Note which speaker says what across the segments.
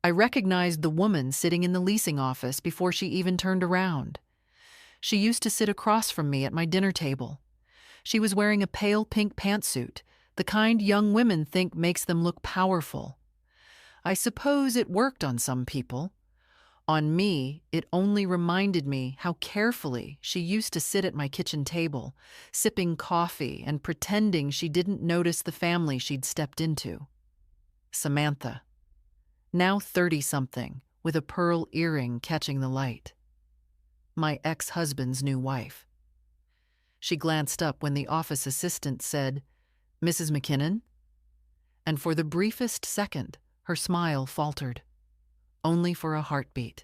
Speaker 1: I recognized the woman sitting in the leasing office before she even turned around. She used to sit across from me at my dinner table. She was wearing a pale pink pantsuit, the kind young women think makes them look powerful. I suppose it worked on some people. On me, it only reminded me how carefully she used to sit at my kitchen table, sipping coffee and pretending she didn't notice the family she'd stepped into. Samantha, now 30-something, with a pearl earring catching the light. My ex-husband's new wife. She glanced up when the office assistant said, "Mrs. McKinnon?" And for the briefest second, her smile faltered. Only for a heartbeat.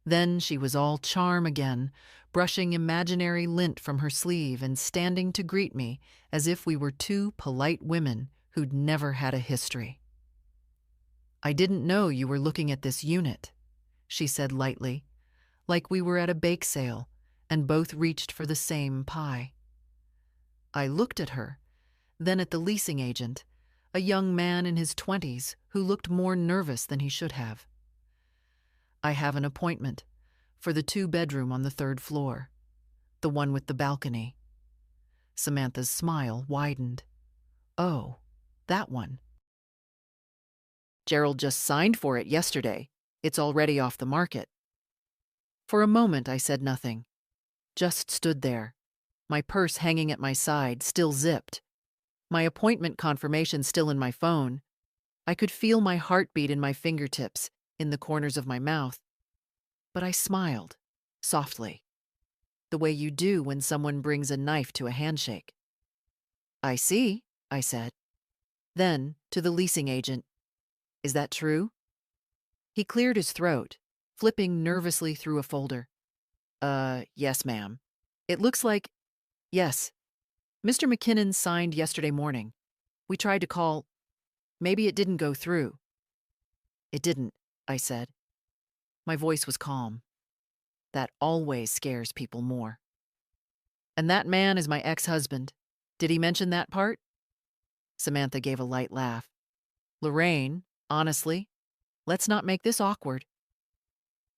Speaker 1: Then she was all charm again, brushing imaginary lint from her sleeve and standing to greet me as if we were two polite women who'd never had a history. "I didn't know you were looking at this unit," she said lightly, like we were at a bake sale and both reached for the same pie. I looked at her, then at the leasing agent, a young man in his 20s who looked more nervous than he should have. "I have an appointment for the 2-bedroom on the 3rd floor, the one with the balcony." Samantha's smile widened. "Oh, that one. Gerald just signed for it yesterday. It's already off the market." For a moment I said nothing, just stood there, my purse hanging at my side, still zipped, my appointment confirmation still in my phone. I could feel my heartbeat in my fingertips, in the corners of my mouth. But I smiled, softly, the way you do when someone brings a knife to a handshake. "I see," I said. Then, to the leasing agent, "Is that true?" He cleared his throat, flipping nervously through a folder. Yes, ma'am. It looks like, yes. Mr. McKinnon signed yesterday morning. We tried to call. Maybe it didn't go through." "It didn't," I said. My voice was calm. That always scares people more. "And that man is my ex-husband. Did he mention that part?" Samantha gave a light laugh. "Lorraine, honestly, let's not make this awkward."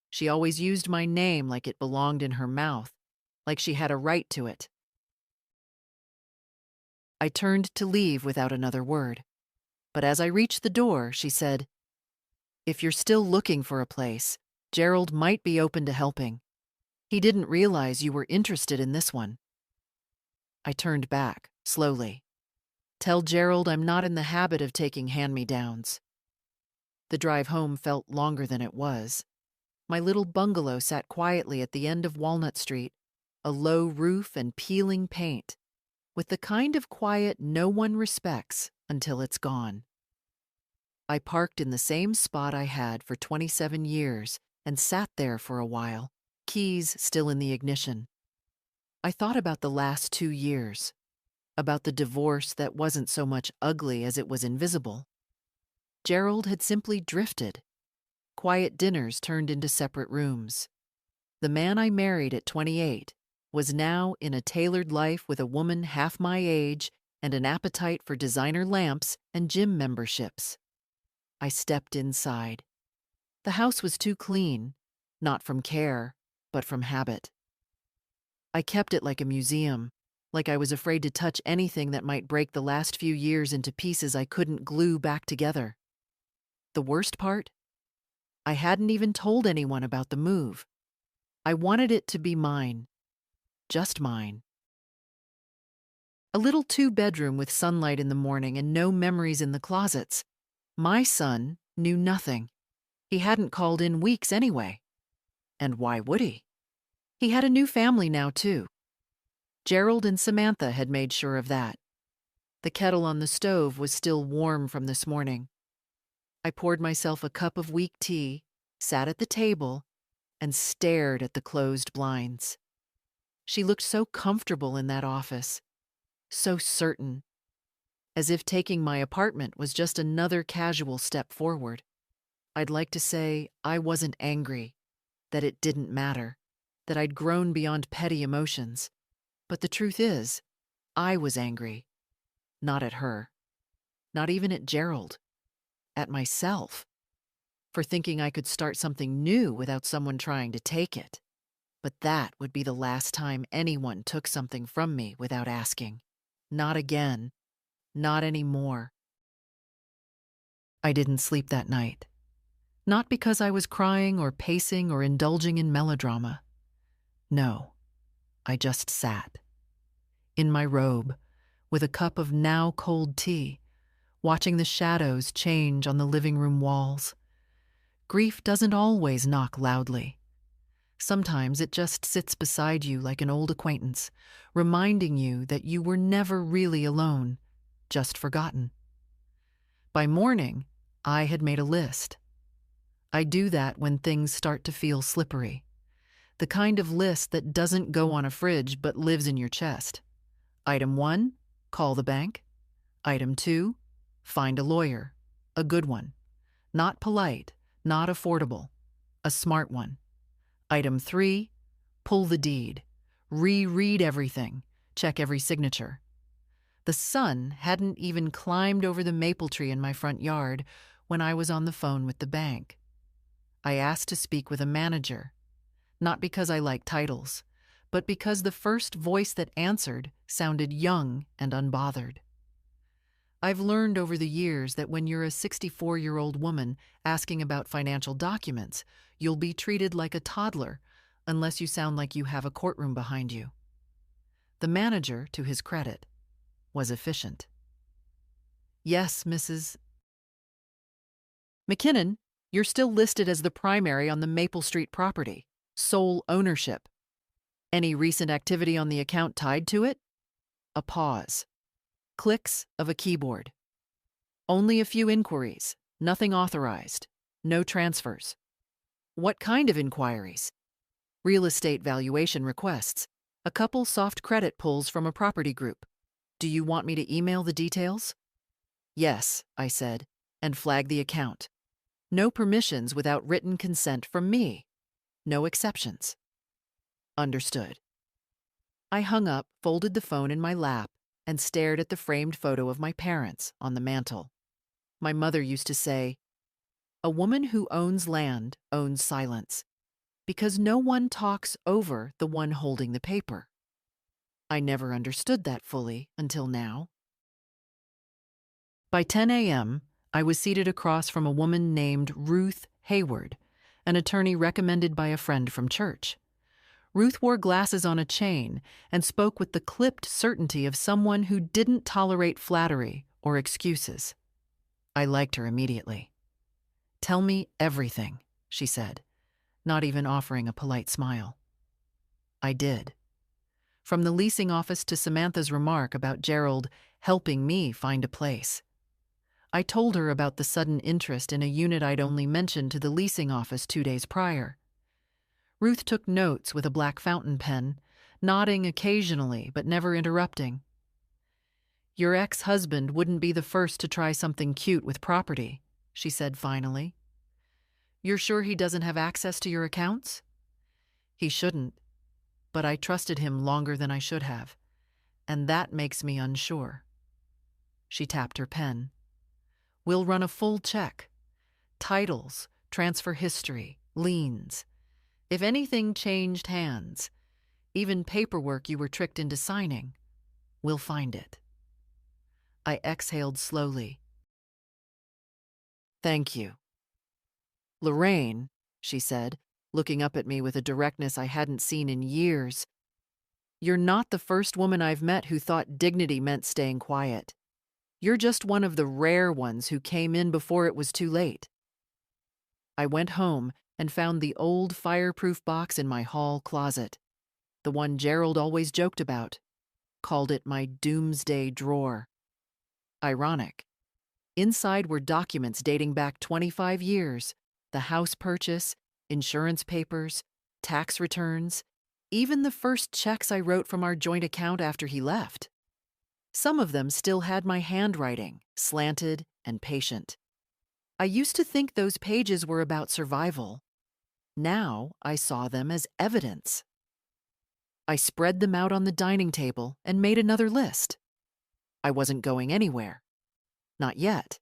Speaker 1: She always used my name like it belonged in her mouth, like she had a right to it. I turned to leave without another word. But as I reached the door, she said, "If you're still looking for a place, Gerald might be open to helping. He didn't realize you were interested in this one." I turned back, slowly. "Tell Gerald I'm not in the habit of taking hand-me-downs." The drive home felt longer than it was. My little bungalow sat quietly at the end of Walnut Street, a low roof and peeling paint, with the kind of quiet no one respects until it's gone. I parked in the same spot I had for 27 years and sat there for a while, keys still in the ignition. I thought about the last 2 years, about the divorce that wasn't so much ugly as it was invisible. Gerald had simply drifted. Quiet dinners turned into separate rooms. The man I married at 28 was now in a tailored life with a woman half my age and an appetite for designer lamps and gym memberships. I stepped inside. The house was too clean, not from care, but from habit. I kept it like a museum, like I was afraid to touch anything that might break the last few years into pieces I couldn't glue back together. The worst part? I hadn't even told anyone about the move. I wanted it to be mine. Just mine. A little 2-bedroom with sunlight in the morning and no memories in the closets. My son knew nothing. He hadn't called in weeks anyway. And why would he? He had a new family now, too. Gerald and Samantha had made sure of that. The kettle on the stove was still warm from this morning. I poured myself a cup of weak tea, sat at the table, and stared at the closed blinds. She looked so comfortable in that office, so certain, as if taking my apartment was just another casual step forward. I'd like to say I wasn't angry, that it didn't matter, that I'd grown beyond petty emotions. But the truth is, I was angry. Not at her. Not even at Gerald. At myself. for thinking I could start something new without someone trying to take it. But that would be the last time anyone took something from me without asking. Not again. Not anymore. I didn't sleep that night. Not because I was crying or pacing or indulging in melodrama. No, I just sat. In my robe, with a cup of now cold tea, watching the shadows change on the living room walls. Grief doesn't always knock loudly. Sometimes it just sits beside you like an old acquaintance, reminding you that you were never really alone, just forgotten. By morning, I had made a list. I do that when things start to feel slippery. The kind of list that doesn't go on a fridge but lives in your chest. Item 1, call the bank. Item 2, find a lawyer. A good one. Not polite, not affordable. A smart one. Item 3, pull the deed. Reread everything. Check every signature. The sun hadn't even climbed over the maple tree in my front yard when I was on the phone with the bank. I asked to speak with a manager, not because I like titles, but because the first voice that answered sounded young and unbothered. I've learned over the years that when you're a 64-year-old woman asking about financial documents, you'll be treated like a toddler unless you sound like you have a courtroom behind you. The manager, to his credit, was efficient. Yes, Mrs. McKinnon, you're still listed as the primary on the Maple Street property, sole ownership. Any recent activity on the account tied to it? A pause. Clicks of a keyboard. Only a few inquiries, nothing authorized, no transfers. What kind of inquiries? Real estate valuation requests, a couple soft credit pulls from a property group. Do you want me to email the details? Yes, I said, and flagged the account. No permissions without written consent from me. No exceptions. Understood. I hung up, folded the phone in my lap, and stared at the framed photo of my parents on the mantel. My mother used to say, "A woman who owns land owns silence, because no one talks over the one holding the paper." I never understood that fully until now. By 10 a.m., I was seated across from a woman named Ruth Hayward, an attorney recommended by a friend from church. Ruth wore glasses on a chain and spoke with the clipped certainty of someone who didn't tolerate flattery or excuses. I liked her immediately. "Tell me everything," she said, not even offering a polite smile. I did. From the leasing office to Samantha's remark about Gerald helping me find a place. I told her about the sudden interest in a unit I'd only mentioned to the leasing office 2 days prior. Ruth took notes with a black fountain pen, nodding occasionally but never interrupting. "Your ex-husband wouldn't be the first to try something cute with property," she said finally. "You're sure he doesn't have access to your accounts?" "He shouldn't, but I trusted him longer than I should have, and that makes me unsure." She tapped her pen. "We'll run a full check. Titles, transfer history, liens. If anything changed hands, even paperwork you were tricked into signing, we'll find it." I exhaled slowly. "Thank you." "Lorraine," she said, looking up at me with a directness I hadn't seen in years, "you're not the first woman I've met who thought dignity meant staying quiet. You're just one of the rare ones who came in before it was too late." I went home and found the old fireproof box in my hall closet, the one Gerald always joked about, called it my doomsday drawer. Ironic. Inside were documents dating back 25 years, the house purchase, insurance papers, tax returns, even the first checks I wrote from our joint account after he left. Some of them still had my handwriting, slanted and patient. I used to think those pages were about survival. Now I saw them as evidence. I spread them out on the dining table and made another list. I wasn't going anywhere. Not yet.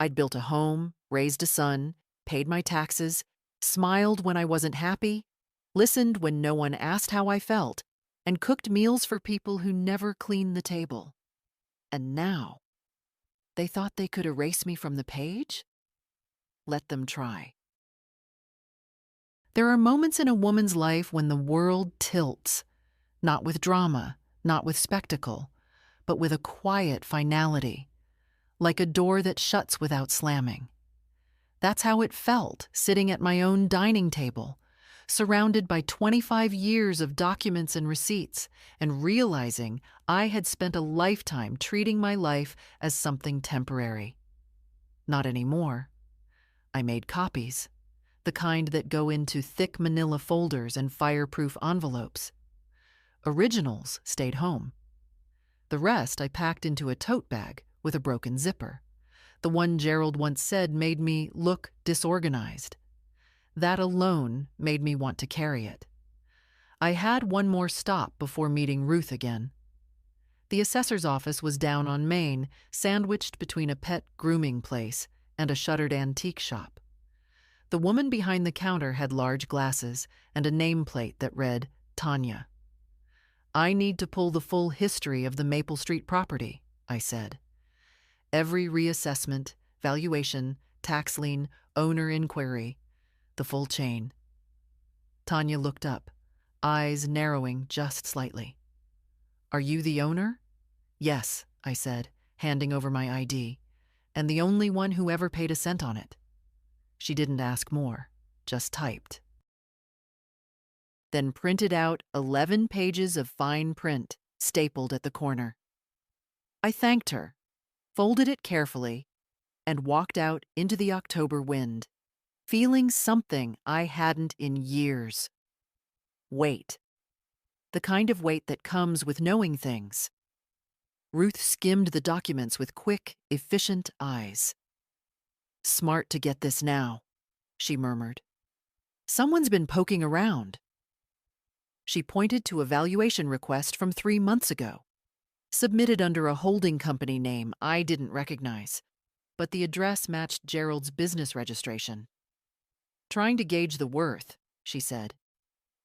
Speaker 1: I'd built a home, raised a son, paid my taxes, smiled when I wasn't happy, listened when no one asked how I felt, and cooked meals for people who never cleaned the table. And now, they thought they could erase me from the page? Let them try. There are moments in a woman's life when the world tilts, not with drama, not with spectacle, but with a quiet finality, like a door that shuts without slamming. That's how it felt, sitting at my own dining table, surrounded by 25 years of documents and receipts, and realizing I had spent a lifetime treating my life as something temporary. Not anymore. I made copies, the kind that go into thick manila folders and fireproof envelopes. Originals stayed home. The rest I packed into a tote bag with a broken zipper. The one Gerald once said made me look disorganized. That alone made me want to carry it. I had one more stop before meeting Ruth again. The assessor's office was down on Main, sandwiched between a pet grooming place and a shuttered antique shop. The woman behind the counter had large glasses and a nameplate that read, Tanya. I need to pull the full history of the Maple Street property, I said. Every reassessment, valuation, tax lien, owner inquiry, the full chain. Tanya looked up, eyes narrowing just slightly. Are you the owner? Yes, I said, handing over my ID, and the only one who ever paid a cent on it. She didn't ask more, just typed. Then printed out 11 pages of fine print, stapled at the corner. I thanked her, folded it carefully, and walked out into the October wind, feeling something I hadn't in years. Weight. The kind of weight that comes with knowing things. Ruth skimmed the documents with quick, efficient eyes. Smart to get this now, she murmured. Someone's been poking around. She pointed to a valuation request from 3 months ago, submitted under a holding company name I didn't recognize, but the address matched Gerald's business registration. Trying to gauge the worth, she said.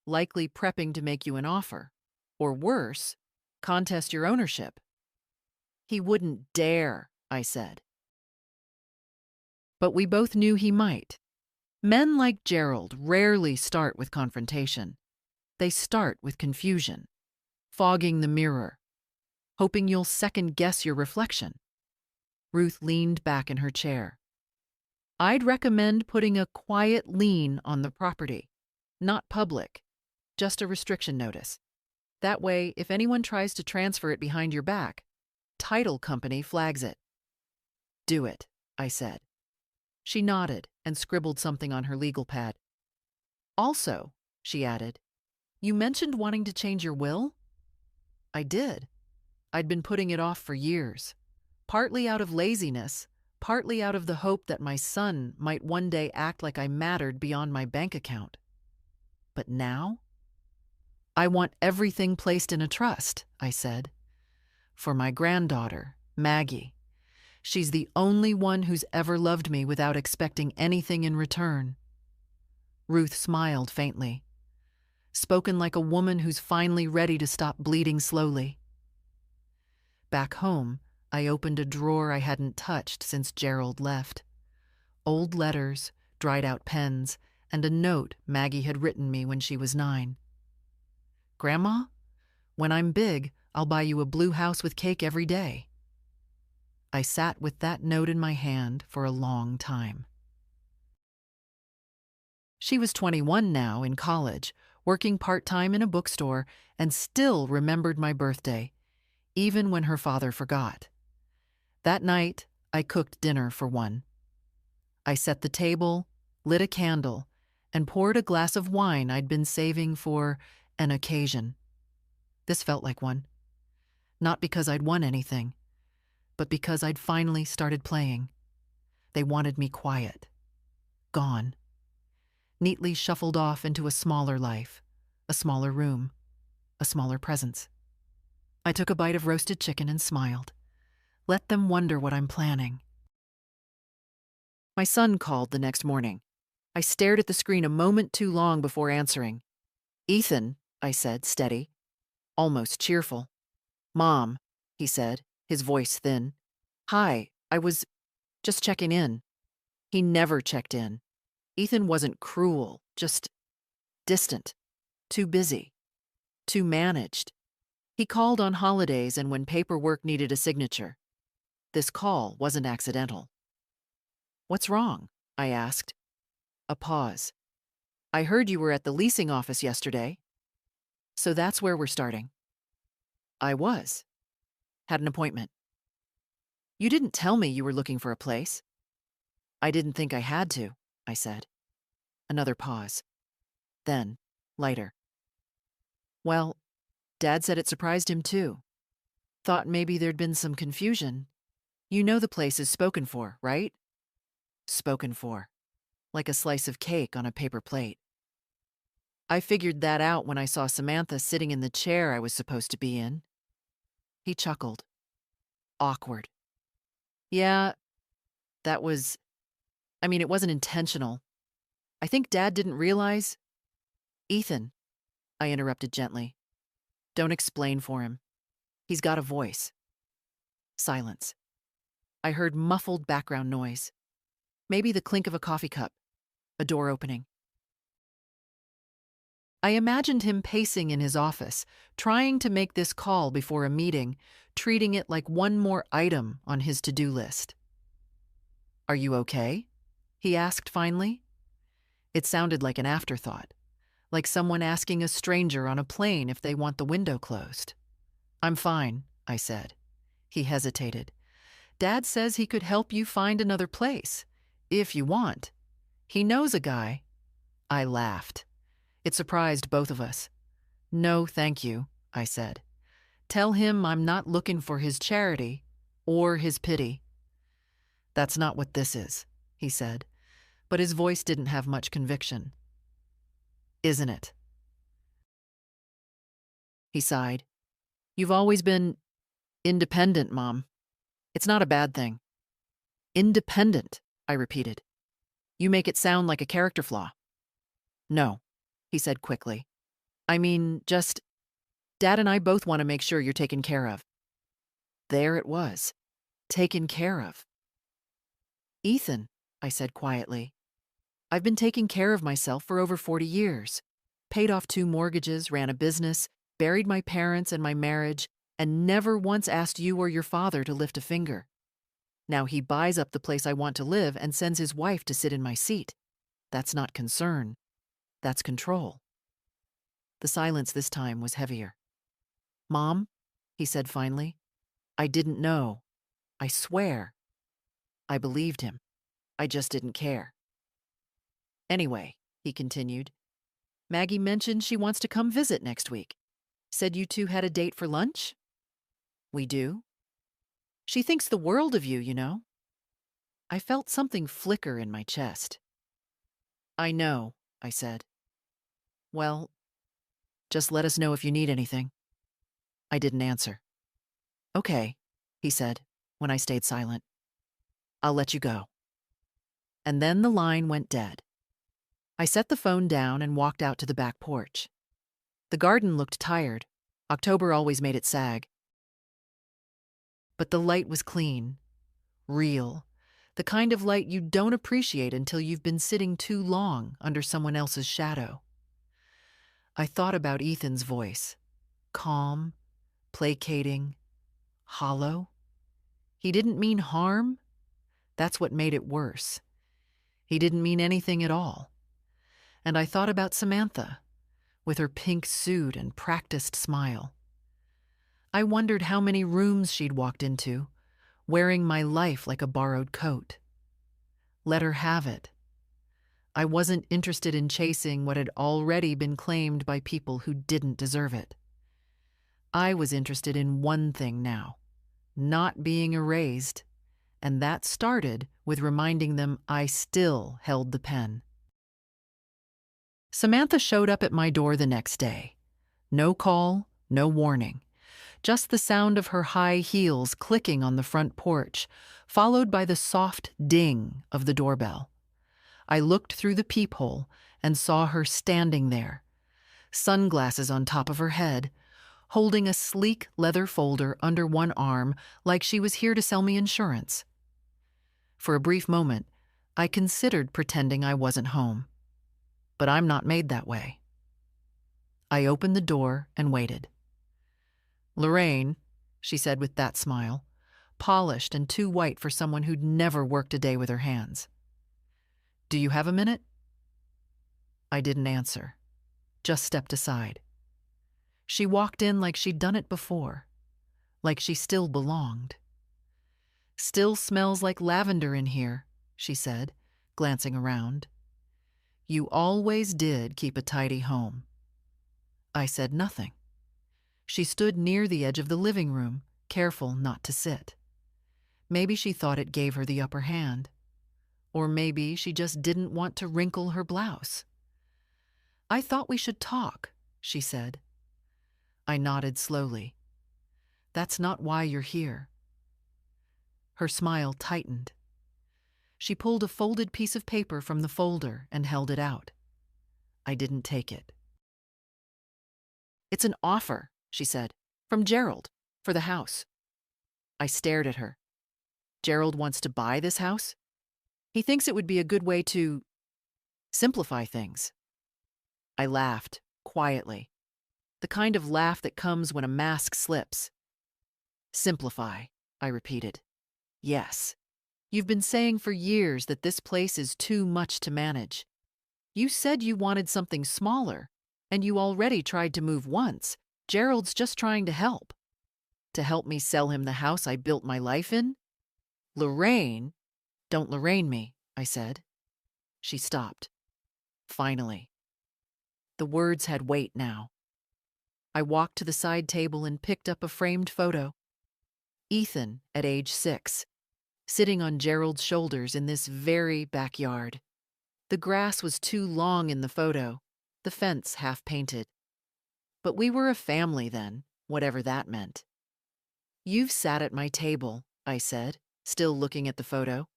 Speaker 1: Likely prepping to make you an offer. Or worse, contest your ownership. He wouldn't dare, I said. But we both knew he might. Men like Gerald rarely start with confrontation. They start with confusion, fogging the mirror, hoping you'll second-guess your reflection. Ruth leaned back in her chair. I'd recommend putting a quiet lien on the property, not public, just a restriction notice. That way, if anyone tries to transfer it behind your back, title company flags it. Do it, I said. She nodded and scribbled something on her legal pad. Also, she added, you mentioned wanting to change your will? I did. I'd been putting it off for years, partly out of laziness, partly out of the hope that my son might one day act like I mattered beyond my bank account. But now? I want everything placed in a trust, I said. For my granddaughter, Maggie. She's the only one who's ever loved me without expecting anything in return. Ruth smiled faintly, spoken like a woman who's finally ready to stop bleeding slowly. Back home, I opened a drawer I hadn't touched since Gerald left. Old letters, dried-out pens, and a note Maggie had written me when she was 9. Grandma, when I'm big, I'll buy you a blue house with cake every day. I sat with that note in my hand for a long time. She was 21 now, in college, working part-time in a bookstore, and still remembered my birthday, even when her father forgot. That night, I cooked dinner for one. I set the table, lit a candle, and poured a glass of wine I'd been saving for an occasion. This felt like one. Not because I'd won anything, but because I'd finally started playing. They wanted me quiet, gone, neatly shuffled off into a smaller life, a smaller room, a smaller presence. I took a bite of roasted chicken and smiled. Let them wonder what I'm planning. My son called the next morning, I stared at the screen a moment too long before answering. "Ethan," I said, steady, almost cheerful. "Mom," he said, his voice thin. "Hi, I was just checking in." He never checked in. Ethan wasn't cruel, just distant, too busy, too managed. He called on holidays and when paperwork needed a signature. This call wasn't accidental. "What's wrong?" I asked. A pause. "I heard you were at the leasing office yesterday. So that's where we're starting." I was. Had an appointment. "You didn't tell me you were looking for a place." "I didn't think I had to," I said. Another pause. Then, lighter. "Well, Dad said it surprised him too. Thought maybe there'd been some confusion. You know the place is spoken for, right?" Spoken for. Like a slice of cake on a paper plate. "I figured that out when I saw Samantha sitting in the chair I was supposed to be in." He chuckled. Awkward. "Yeah, that was, it wasn't intentional. I think Dad didn't realize—" "Ethan," I interrupted gently. "Don't explain for him. He's got a voice." Silence. I heard muffled background noise. Maybe the clink of a coffee cup. A door opening. I imagined him pacing in his office, trying to make this call before a meeting, treating it like one more item on his to-do list. "Are you okay?" he asked finally. It sounded like an afterthought, like someone asking a stranger on a plane if they want the window closed. "I'm fine," I said. He hesitated. "Dad says he could help you find another place, if you want. He knows a guy." I laughed. It surprised both of us. "No, thank you," I said. "Tell him I'm not looking for his charity or his pity." "That's not what this is," he said, but his voice didn't have much conviction. "Isn't it?" He sighed. "You've always been independent, Mom. It's not a bad thing." "Independent," I repeated. "You make it sound like a character flaw." "No," he said quickly. Just, Dad and I both want to make sure you're taken care of." There it was. Taken care of. "Ethan," I said quietly, "I've been taking care of myself for over 40 years. Paid off 2 mortgages, ran a business, buried my parents and my marriage, and never once asked you or your father to lift a finger. Now he buys up the place I want to live and sends his wife to sit in my seat. That's not concern. That's control." The silence this time was heavier. "Mom," he said finally, "I didn't know. I swear." I believed him. I just didn't care. "Anyway," he continued, "Maggie mentioned she wants to come visit next week. Said you two had a date for lunch?" "We do." "She thinks the world of you, you know." I felt something flicker in my chest. "I know," I said. "Well, just let us know if you need anything." I didn't answer. "Okay," he said, when I stayed silent. "I'll let you go." And then the line went dead. I set the phone down and walked out to the back porch. The garden looked tired. October always made it sag. But the light was clean, real, the kind of light you don't appreciate until you've been sitting too long under someone else's shadow. I thought about Ethan's voice. Calm, placating, hollow. He didn't mean harm. That's what made it worse. He didn't mean anything at all. And I thought about Samantha, with her pink suit and practiced smile. I wondered how many rooms she'd walked into, wearing my life like a borrowed coat. Let her have it. I wasn't interested in chasing what had already been claimed by people who didn't deserve it. I was interested in one thing now, not being erased, and that started with reminding them I still held the pen. Samantha showed up at my door the next day. No call, no warning. Just the sound of her high heels clicking on the front porch, followed by the soft ding of the doorbell. I looked through the peephole and saw her standing there, sunglasses on top of her head, holding a sleek leather folder under one arm like she was here to sell me insurance. For a brief moment, I considered pretending I wasn't home. But I'm not made that way. I opened the door and waited. "Lorraine," she said with that smile, polished and too white for someone who'd never worked a day with her hands. "Do you have a minute?" I didn't answer, just stepped aside. She walked in like she'd done it before, like she still belonged. "Still smells like lavender in here," she said, glancing around. "You always did keep a tidy home." I said nothing. She stood near the edge of the living room, careful not to sit. Maybe she thought it gave her the upper hand. Or maybe she just didn't want to wrinkle her blouse. "I thought we should talk," she said. I nodded slowly. "That's not why you're here." Her smile tightened. She pulled a folded piece of paper from the folder and held it out. I didn't take it. "It's an offer," she said, "from Gerald, for the house." I stared at her. "Gerald wants to buy this house? He thinks it would be a good way to simplify things." I laughed, quietly. The kind of laugh that comes when a mask slips. "Simplify," I repeated. "Yes. You've been saying for years that this place is too much to manage. You said you wanted something smaller, and you already tried to move once. Gerald's just trying to help. To help me sell him the house I built my life in?" "Lorraine, don't Lorraine me," I said. She stopped. Finally. The words had weight now. I walked to the side table and picked up a framed photo. Ethan, at age 6, sitting on Gerald's shoulders in this very backyard. The grass was too long in the photo, the fence half painted. But we were a family then, whatever that meant. "You've sat at my table," I said, still looking at the photo.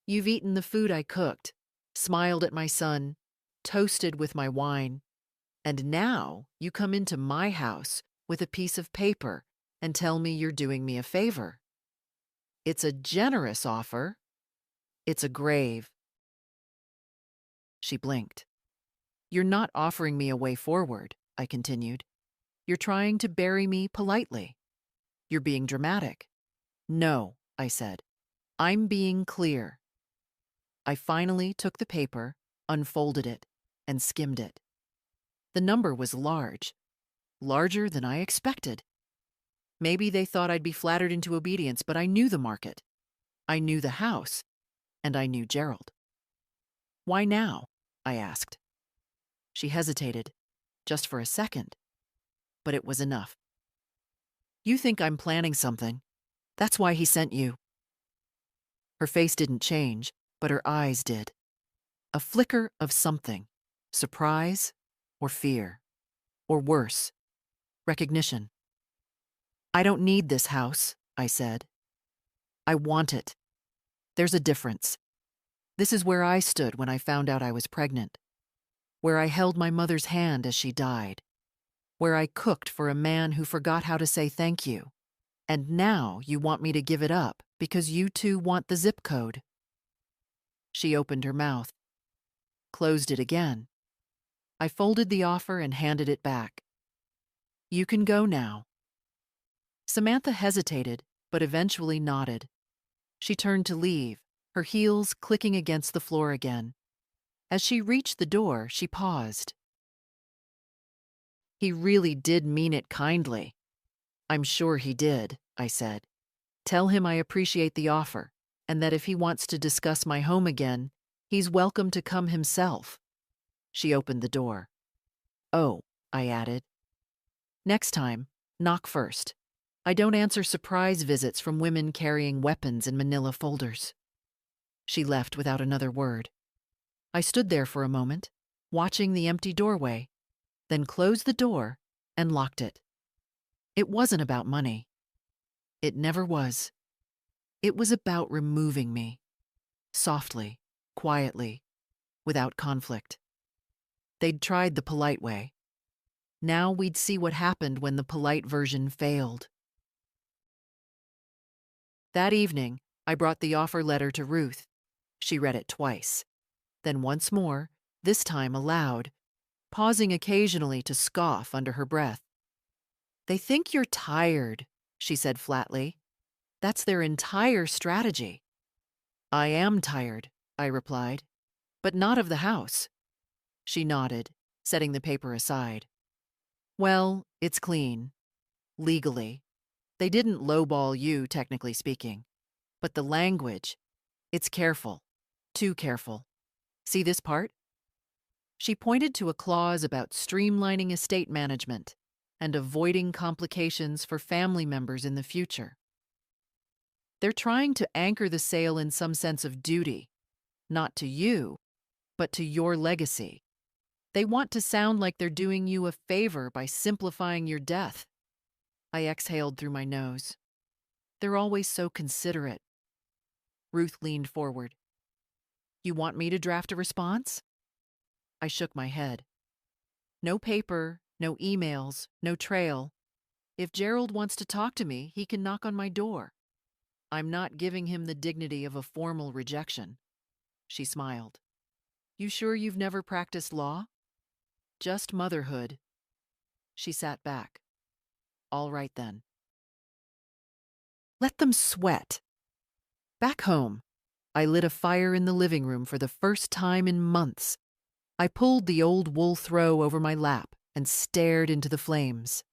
Speaker 1: "You've eaten the food I cooked, smiled at my son, toasted with my wine. And now you come into my house with a piece of paper and tell me you're doing me a favor. It's a generous offer. It's a grave." She blinked. "You're not offering me a way forward," I continued. "You're trying to bury me politely. You're being dramatic." "No," I said. "I'm being clear." I finally took the paper, unfolded it, and skimmed it. The number was large, larger than I expected. Maybe they thought I'd be flattered into obedience, but I knew the market. I knew the house, and I knew Gerald. "Why now?" I asked. She hesitated, just for a second, but it was enough. "You think I'm planning something. That's why he sent you." Her face didn't change, but her eyes did. A flicker of something, surprise or fear, or worse, recognition. "I don't need this house," I said. "I want it. There's a difference. This is where I stood when I found out I was pregnant, where I held my mother's hand as she died, where I cooked for a man who forgot how to say thank you. And now you want me to give it up because you two want the zip code." She opened her mouth, closed it again. I folded the offer and handed it back. "You can go now." Samantha hesitated, but eventually nodded. She turned to leave, her heels clicking against the floor again. As she reached the door, she paused. "He really did mean it kindly." "I'm sure he did," I said. "Tell him I appreciate the offer, and that if he wants to discuss my home again, he's welcome to come himself." She opened the door. "Oh," I added. "Next time, knock first. I don't answer surprise visits from women carrying weapons in manila folders." She left without another word. I stood there for a moment, watching the empty doorway, then closed the door and locked it. It wasn't about money. It never was. It was about removing me. Softly, quietly, without conflict. They'd tried the polite way. Now we'd see what happened when the polite version failed. That evening, I brought the offer letter to Ruth. She read it twice. Then once more, this time aloud, pausing occasionally to scoff under her breath. "They think you're tired," she said flatly. "That's their entire strategy." "I am tired," I replied, "but not of the house." She nodded, setting the paper aside. "Well, it's clean. Legally. They didn't lowball you, technically speaking. But the language, it's careful. Too careful. See this part?" She pointed to a clause about streamlining estate management and avoiding complications for family members in the future. They're trying to anchor the sale in some sense of duty, not to you, but to your legacy. They want to sound like they're doing you a favor by simplifying your death. I exhaled through my nose. They're always so considerate. Ruth leaned forward. "You want me to draft a response?" I shook my head. "No paper, no emails, no trail. If Gerald wants to talk to me, he can knock on my door. I'm not giving him the dignity of a formal rejection." She smiled. "You sure you've never practiced law?" "Just motherhood." She sat back. "All right then. Let them sweat." Back home, I lit a fire in the living room for the first time in months. I pulled the old wool throw over my lap and stared into the flames.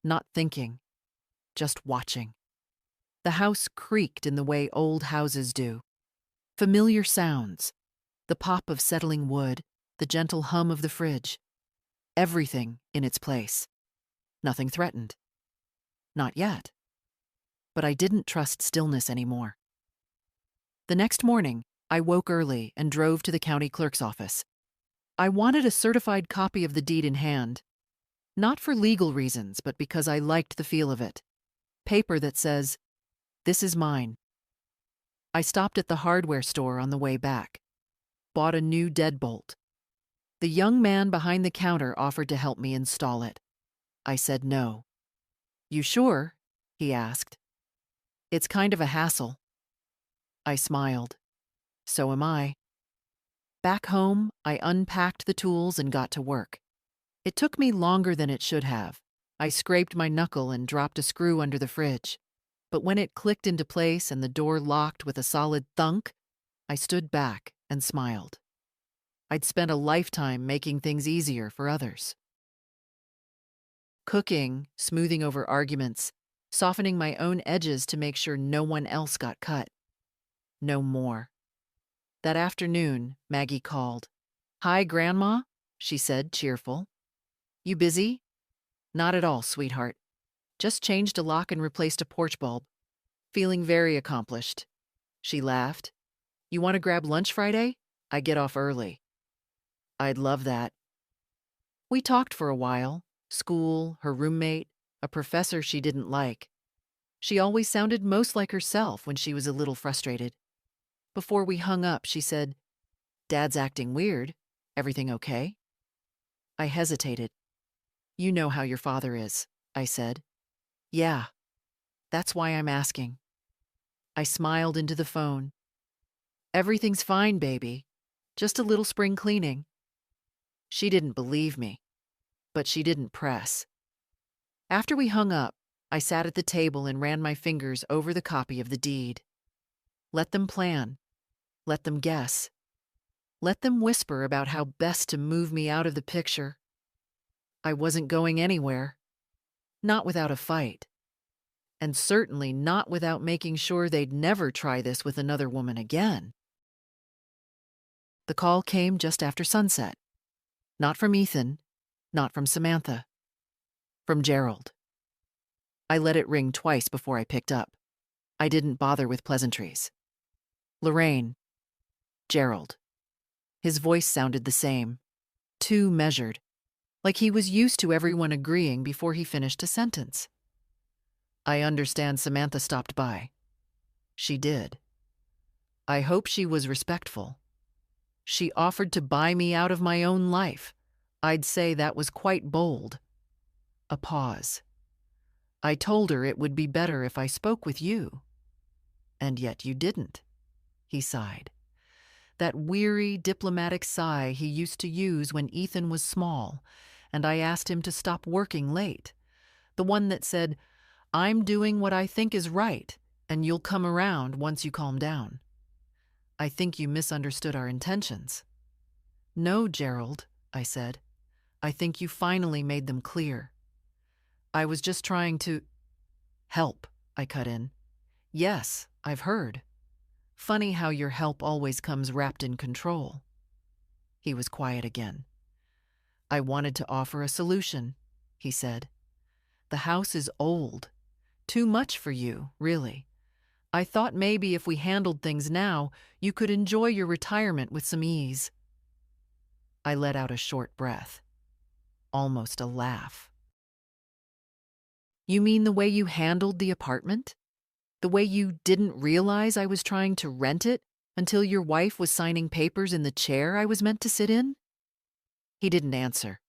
Speaker 1: Not thinking, just watching. The house creaked in the way old houses do. Familiar sounds. The pop of settling wood, the gentle hum of the fridge. Everything in its place. Nothing threatened. Not yet. But I didn't trust stillness anymore. The next morning, I woke early and drove to the county clerk's office. I wanted a certified copy of the deed in hand. Not for legal reasons, but because I liked the feel of it. Paper that says, "This is mine." I stopped at the hardware store on the way back. Bought a new deadbolt. The young man behind the counter offered to help me install it. I said no. "You sure?" he asked. "It's kind of a hassle." I smiled. So am I. Back home, I unpacked the tools and got to work. It took me longer than it should have. I scraped my knuckle and dropped a screw under the fridge. But when it clicked into place and the door locked with a solid thunk, I stood back and smiled. I'd spent a lifetime making things easier for others. Cooking, smoothing over arguments, softening my own edges to make sure no one else got cut. No more. That afternoon, Maggie called. "Hi, Grandma," she said, cheerful. "You busy?" "Not at all, sweetheart. Just changed a lock and replaced a porch bulb. Feeling very accomplished." She laughed. "You want to grab lunch Friday? I get off early." "I'd love that." We talked for a while. School, her roommate, a professor she didn't like. She always sounded most like herself when she was a little frustrated. Before we hung up, she said, "Dad's acting weird. Everything okay?" I hesitated. "You know how your father is," I said. "Yeah. That's why I'm asking." I smiled into the phone. "Everything's fine, baby. Just a little spring cleaning." She didn't believe me, but she didn't press. After we hung up, I sat at the table and ran my fingers over the copy of the deed. Let them plan. Let them guess. Let them whisper about how best to move me out of the picture. I wasn't going anywhere. Not without a fight. And certainly not without making sure they'd never try this with another woman again. The call came just after sunset. Not from Ethan, not from Samantha. From Gerald. I let it ring twice before I picked up. I didn't bother with pleasantries. "Lorraine." "Gerald." His voice sounded the same. Too measured. Like he was used to everyone agreeing before he finished a sentence. "I understand Samantha stopped by." She did. I hope she was respectful. She offered to buy me out of my own life. I'd say that was quite bold. A pause. I told her it would be better if I spoke with you. And yet you didn't. He sighed. That weary, diplomatic sigh he used to use when Ethan was small, and I asked him to stop working late. The one that said, "I'm doing what I think is right, and you'll come around once you calm down." I think you misunderstood our intentions. No, Gerald, I said. I think you finally made them clear. I was just trying to help, I cut in. Yes, I've heard. Funny how your help always comes wrapped in control. He was quiet again. I wanted to offer a solution, he said. The house is old. Too much for you, really. I thought maybe if we handled things now, you could enjoy your retirement with some ease. I let out a short breath. Almost a laugh. You mean the way you handled the apartment? The way you didn't realize I was trying to rent it until your wife was signing papers in the chair I was meant to sit in? He didn't answer.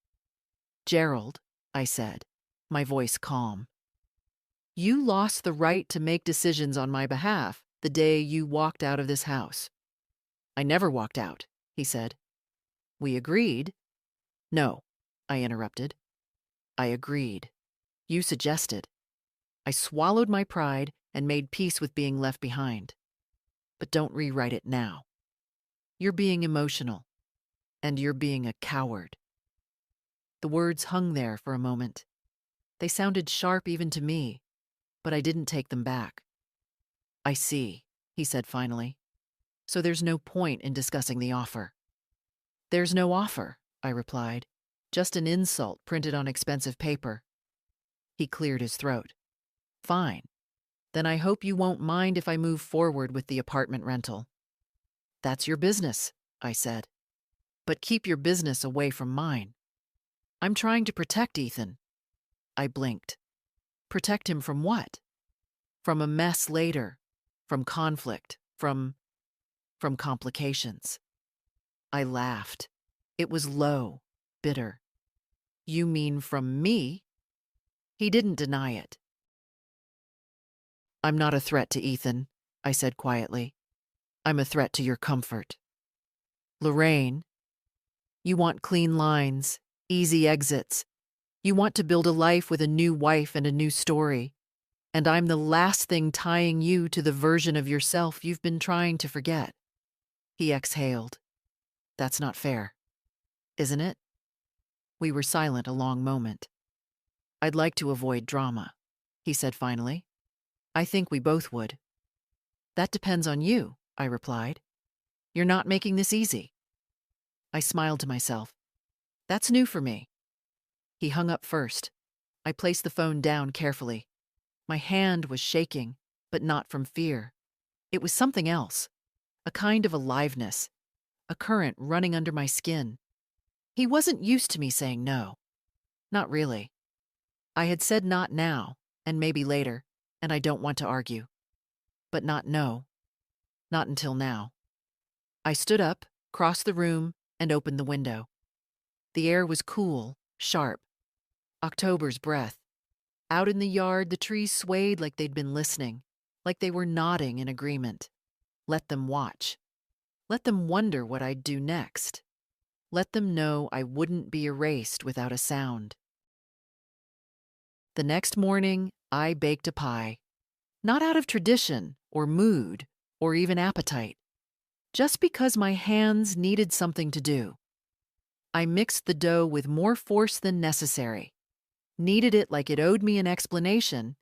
Speaker 1: Gerald, I said, my voice calm. You lost the right to make decisions on my behalf the day you walked out of this house. I never walked out, he said. We agreed. No, I interrupted. I agreed. You suggested. I swallowed my pride and made peace with being left behind. But don't rewrite it now. You're being emotional, and you're being a coward. The words hung there for a moment. They sounded sharp even to me, but I didn't take them back. I see, he said finally. So there's no point in discussing the offer. There's no offer, I replied. Just an insult printed on expensive paper. He cleared his throat. Fine. Then I hope you won't mind if I move forward with the apartment rental. That's your business, I said. But keep your business away from mine. I'm trying to protect Ethan. I blinked. Protect him from what? From a mess later, from conflict, from complications. I laughed. It was low, bitter. You mean from me? He didn't deny it. I'm not a threat to Ethan, I said quietly. I'm a threat to your comfort. Lorraine, you want clean lines, easy exits. You want to build a life with a new wife and a new story. And I'm the last thing tying you to the version of yourself you've been trying to forget. He exhaled. That's not fair, isn't it? We were silent a long moment. I'd like to avoid drama, he said finally. I think we both would. That depends on you, I replied. You're not making this easy. I smiled to myself. That's new for me. He hung up first. I placed the phone down carefully. My hand was shaking, but not from fear. It was something else, a kind of aliveness, a current running under my skin. He wasn't used to me saying no. Not really. I had said not now, and maybe later, and I don't want to argue. But not no. Not until now. I stood up, crossed the room, and opened the window. The air was cool, sharp. October's breath. Out in the yard, the trees swayed like they'd been listening, like they were nodding in agreement. Let them watch. Let them wonder what I'd do next. Let them know I wouldn't be erased without a sound. The next morning, I baked a pie. Not out of tradition, or mood, or even appetite. Just because my hands needed something to do. I mixed the dough with more force than necessary, kneaded it like it owed me an explanation,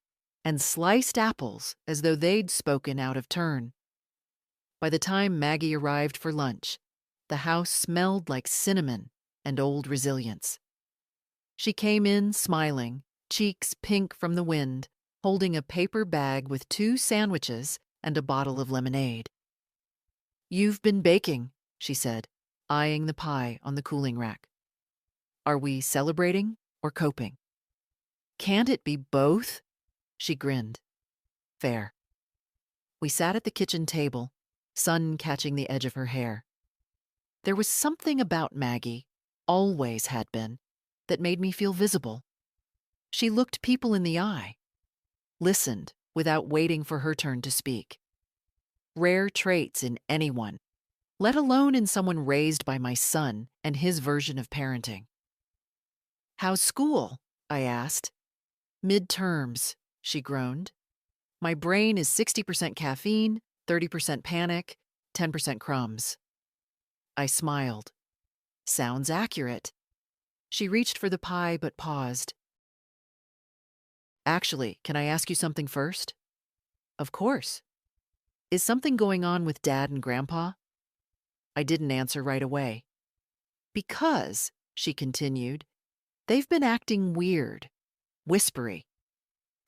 Speaker 1: and sliced apples as though they'd spoken out of turn. By the time Maggie arrived for lunch, the house smelled like cinnamon and old resilience. She came in smiling, cheeks pink from the wind, holding a paper bag with 2 sandwiches and a bottle of lemonade. You've been baking, she said, eyeing the pie on the cooling rack. Are we celebrating or coping? Can't it be both? She grinned. Fair. We sat at the kitchen table, sun catching the edge of her hair. There was something about Maggie, always had been, that made me feel visible. She looked people in the eye, listened without waiting for her turn to speak. Rare traits in anyone, let alone in someone raised by my son and his version of parenting. "How's school?" I asked. "Midterms," she groaned. "My brain is 60% caffeine, 30% panic, 10% crumbs." I smiled. Sounds accurate. She reached for the pie but paused. "Actually, can I ask you something first?" "Of course." "Is something going on with Dad and Grandpa?" I didn't answer right away. "Because," she continued, "they've been acting weird, whispery,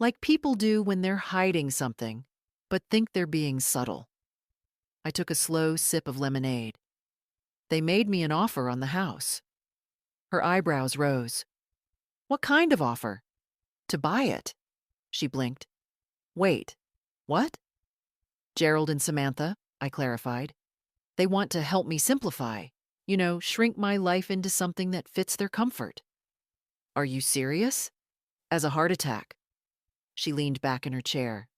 Speaker 1: like people do when they're hiding something, but think they're being subtle." I took a slow sip of lemonade. "They made me an offer on the house." Her eyebrows rose. "What kind of offer?" "To buy it." She blinked. "Wait, what?" "Gerald and Samantha," I clarified. "They want to help me simplify. Shrink my life into something that fits their comfort." "Are you serious?" "As a heart attack." She leaned back in her chair.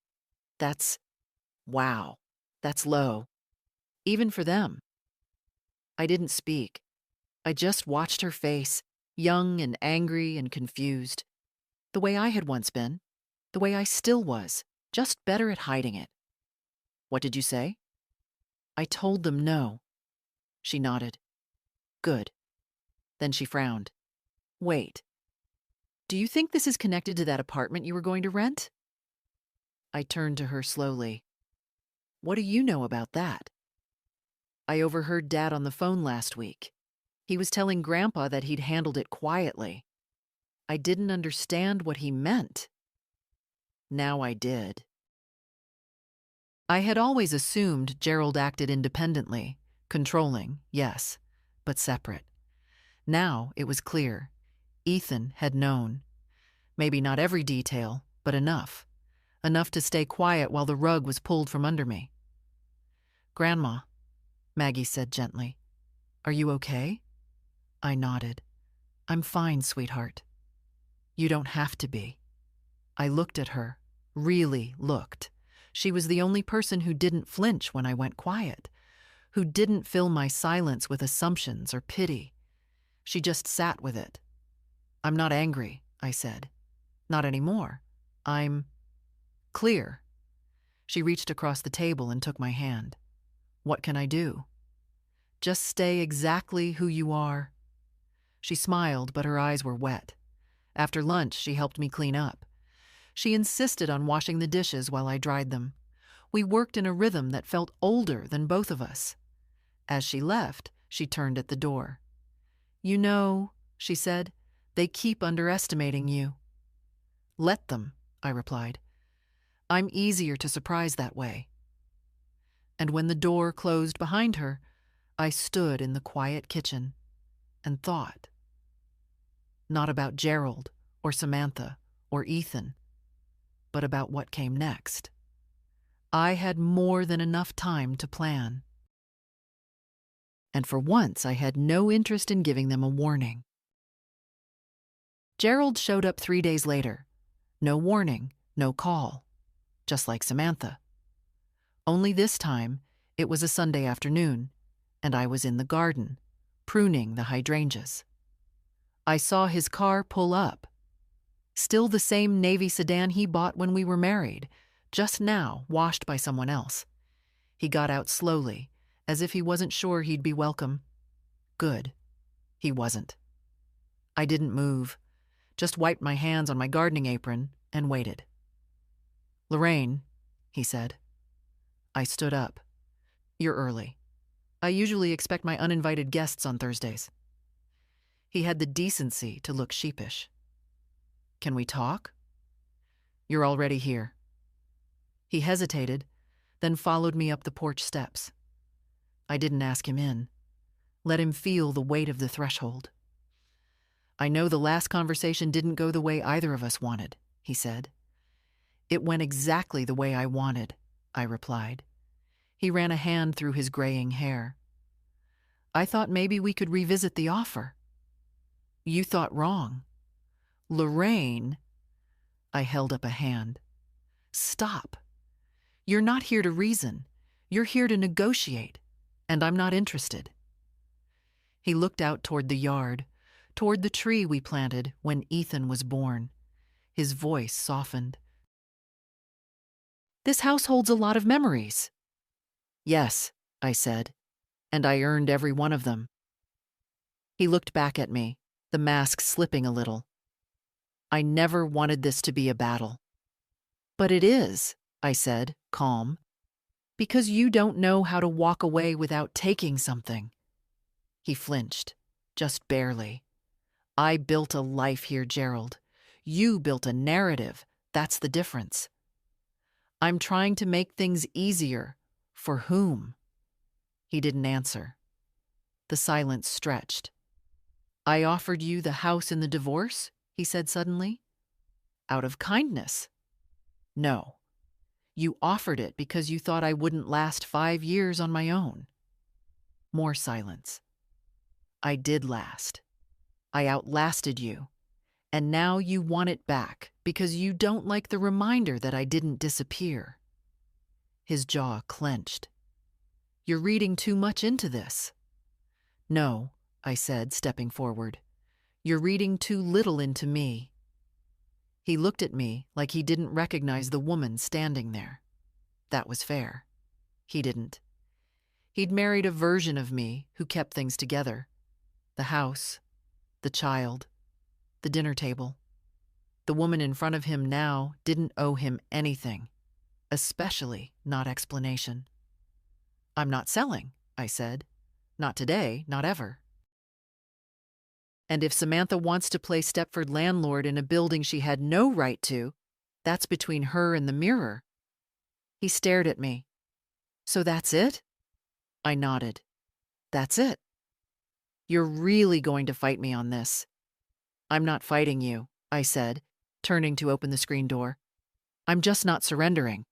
Speaker 1: Wow, that's low. Even for them." I didn't speak. I just watched her face, young and angry and confused. The way I had once been. The way I still was, just better at hiding it. "What did you say?" "I told them no." She nodded. "Good." Then she frowned. "Wait. Do you think this is connected to that apartment you were going to rent?" I turned to her slowly. "What do you know about that?" "I overheard Dad on the phone last week. He was telling Grandpa that he'd handled it quietly. I didn't understand what he meant. Now I did." I had always assumed Gerald acted independently, controlling, yes, but separate. Now it was clear. Ethan had known. Maybe not every detail, but enough. Enough to stay quiet while the rug was pulled from under me. "Grandma," Maggie said gently, "are you okay?" I nodded. "I'm fine, sweetheart." "You don't have to be." I looked at her, really looked. She was the only person who didn't flinch when I went quiet, who didn't fill my silence with assumptions or pity. She just sat with it. "I'm not angry," I said. "Not anymore. I'm clear." She reached across the table and took my hand. "What can I do?" "Just stay exactly who you are." She smiled, but her eyes were wet. After lunch, she helped me clean up. She insisted on washing the dishes while I dried them. We worked in a rhythm that felt older than both of us. As she left, she turned at the door. She said, "they keep underestimating you." "Let them," I replied. "I'm easier to surprise that way." And when the door closed behind her, I stood in the quiet kitchen and thought. Not about Gerald or Samantha or Ethan, but about what came next. I had more than enough time to plan. And for once, I had no interest in giving them a warning. Gerald showed up 3 days later. No warning, no call. Just like Samantha. Only this time, it was a Sunday afternoon, and I was in the garden, pruning the hydrangeas. I saw his car pull up. Still the same navy sedan he bought when we were married, just now washed by someone else. He got out slowly, as if he wasn't sure he'd be welcome. Good. He wasn't. I didn't move, just wiped my hands on my gardening apron and waited. "Lorraine," he said. I stood up. "You're early. I usually expect my uninvited guests on Thursdays." He had the decency to look sheepish. "Can we talk?" "You're already here." He hesitated, then followed me up the porch steps. I didn't ask him in. Let him feel the weight of the threshold. "I know the last conversation didn't go the way either of us wanted," he said. "It went exactly the way I wanted," I replied. He ran a hand through his graying hair. I thought maybe we could revisit the offer. You thought wrong. Lorraine, I held up a hand. Stop. You're not here to reason. You're here to negotiate, and I'm not interested. He looked out toward the yard, toward the tree we planted when Ethan was born. His voice softened. This house holds a lot of memories. Yes, I said, and I earned every one of them. He looked back at me, the mask slipping a little. I never wanted this to be a battle. But it is, I said, calm, because you don't know how to walk away without taking something. He flinched, just barely. I built a life here, Gerald. You built a narrative. That's the difference. I'm trying to make things easier. For whom? He didn't answer. The silence stretched. I offered you the house in the divorce, he said suddenly. Out of kindness. No. You offered it because you thought I wouldn't last 5 years on my own. More silence. I did last. I outlasted you. And now you want it back because you don't like the reminder that I didn't disappear. His jaw clenched. You're reading too much into this. No, I said, stepping forward. You're reading too little into me. He looked at me like he didn't recognize the woman standing there. That was fair. He didn't. He'd married a version of me who kept things together. The house, the child, the dinner table. The woman in front of him now didn't owe him anything, especially not explanation. I'm not selling, I said. Not today, not ever. And if Samantha wants to play Stepford landlord in a building she had no right to, that's between her and the mirror. He stared at me. So that's it? I nodded. That's it. You're really going to fight me on this. I'm not fighting you, I said, turning to open the screen door. I'm just not surrendering.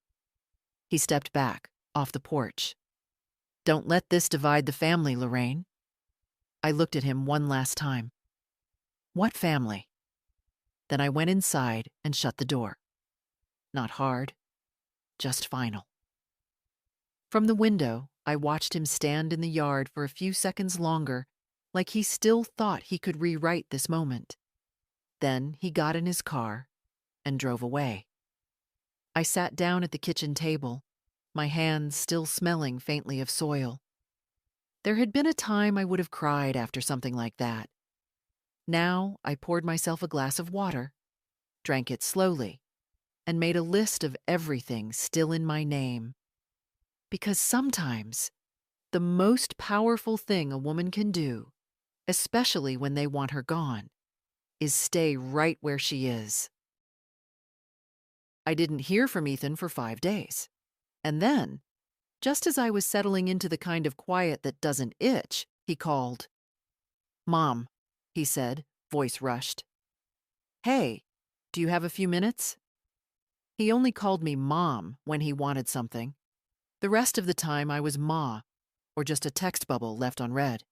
Speaker 1: He stepped back, off the porch. Don't let this divide the family, Lorraine. I looked at him one last time. What family? Then I went inside and shut the door. Not hard, just final. From the window, I watched him stand in the yard for a few seconds longer, like he still thought he could rewrite this moment. Then he got in his car and drove away. I sat down at the kitchen table, my hands still smelling faintly of soil. There had been a time I would have cried after something like that. Now I poured myself a glass of water, drank it slowly, and made a list of everything still in my name. Because sometimes the most powerful thing a woman can do, especially when they want her gone, is stay right where she is. I didn't hear from Ethan for 5 days. And then, just as I was settling into the kind of quiet that doesn't itch, he called. Mom, he said, voice rushed. Hey, do you have a few minutes? He only called me Mom when he wanted something. The rest of the time I was Ma, or just a text bubble left unread.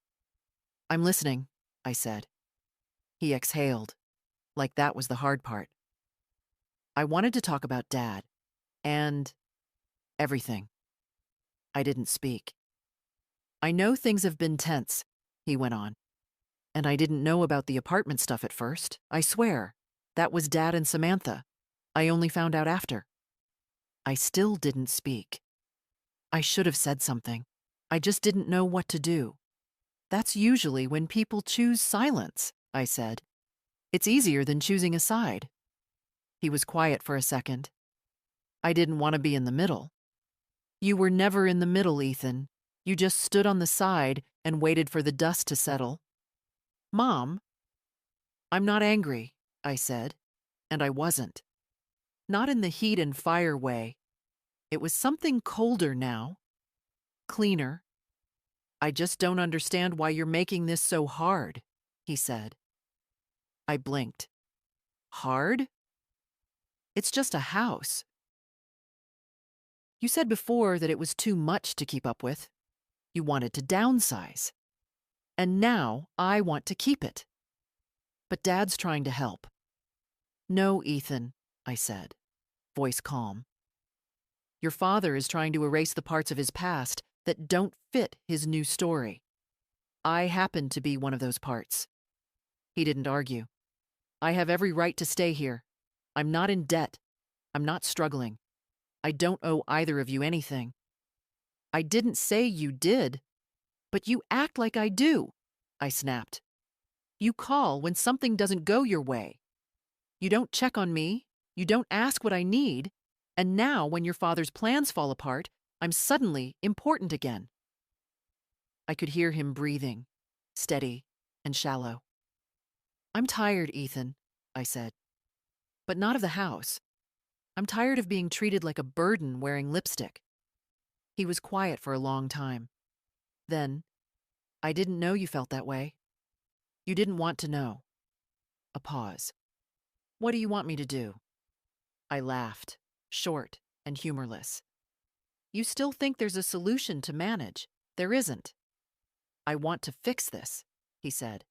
Speaker 1: I'm listening, I said. He exhaled, like that was the hard part. I wanted to talk about Dad, and everything. I didn't speak. I know things have been tense, he went on. And I didn't know about the apartment stuff at first, I swear. That was Dad and Samantha. I only found out after. I still didn't speak. I should have said something. I just didn't know what to do. That's usually when people choose silence, I said. It's easier than choosing a side. He was quiet for a second. I didn't want to be in the middle. You were never in the middle, Ethan. You just stood on the side and waited for the dust to settle. Mom, I'm not angry, I said, and I wasn't. Not in the heat and fire way. It was something colder now. Cleaner. I just don't understand why you're making this so hard, he said. I blinked. Hard? It's just a house. You said before that it was too much to keep up with. You wanted to downsize. and now I want to keep it. But Dad's trying to help. No, Ethan, I said, voice calm. Your father is trying to erase the parts of his past that don't fit his new story. I happen to be one of those parts. He didn't argue. I have every right to stay here. I'm not in debt. I'm not struggling. I don't owe either of you anything. I didn't say you did, but you act like I do, I snapped. You call when something doesn't go your way. You don't check on me. You don't ask what I need. And now, when your father's plans fall apart, I'm suddenly important again. I could hear him breathing, steady and shallow. I'm tired, Ethan, I said. But not of the house. I'm tired of being treated like a burden wearing lipstick. He was quiet for a long time. Then, I didn't know you felt that way. You didn't want to know. A pause. What do you want me to do? I laughed, short and humorless. You still think there's a solution to manage. There isn't. I want to fix this, he said.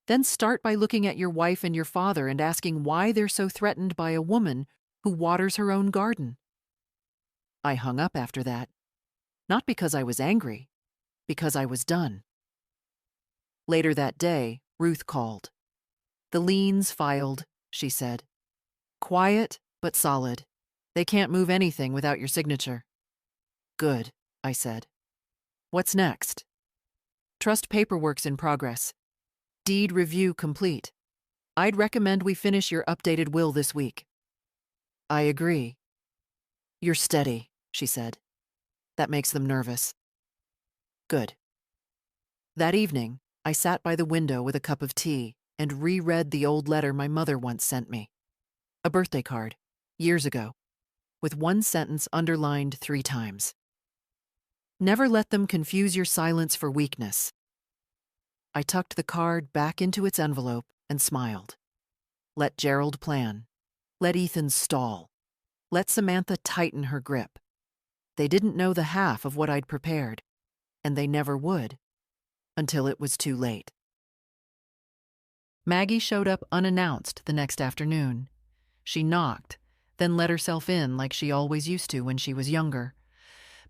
Speaker 1: Then start by looking at your wife and your father and asking why they're so threatened by a woman who waters her own garden. I hung up after that. Not because I was angry, because I was done. Later that day, Ruth called. The liens filed, she said. Quiet, but solid. They can't move anything without your signature. Good, I said. What's next? Trust paperwork's in progress. Deed review complete. I'd recommend we finish your updated will this week. I agree. You're steady, she said. That makes them nervous. Good. That evening, I sat by the window with a cup of tea and reread the old letter my mother once sent me. A birthday card, years ago, with one sentence underlined 3 times. Never let them confuse your silence for weakness. I tucked the card back into its envelope and smiled. Let Gerald plan. Let Ethan stall. Let Samantha tighten her grip. They didn't know the half of what I'd prepared, and they never would, until it was too late. Maggie showed up unannounced the next afternoon. She knocked, then let herself in like she always used to when she was younger.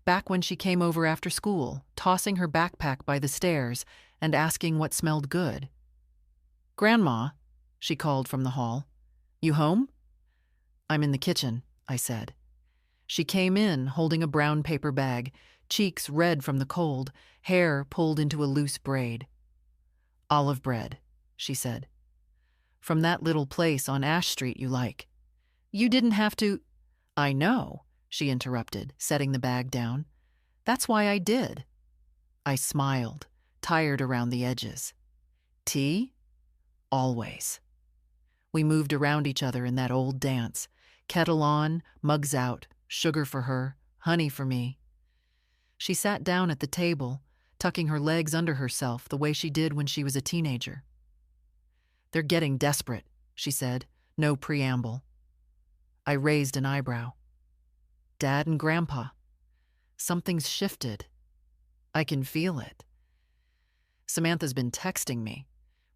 Speaker 1: Back when she came over after school, tossing her backpack by the stairs and asking what smelled good. Grandma, she called from the hall. You home? I'm in the kitchen, I said. She came in holding a brown paper bag, cheeks red from the cold, hair pulled into a loose braid. Olive bread, she said. From that little place on Ash Street you like. You didn't have to— I know, she interrupted, setting the bag down. That's why I did. I smiled, tired around the edges. Tea? Always. We moved around each other in that old dance. Kettle on, mugs out, sugar for her, honey for me. She sat down at the table, tucking her legs under herself the way she did when she was a teenager. They're getting desperate, she said, no preamble. I raised an eyebrow. Dad and Grandpa. Something's shifted. I can feel it. Samantha's been texting me,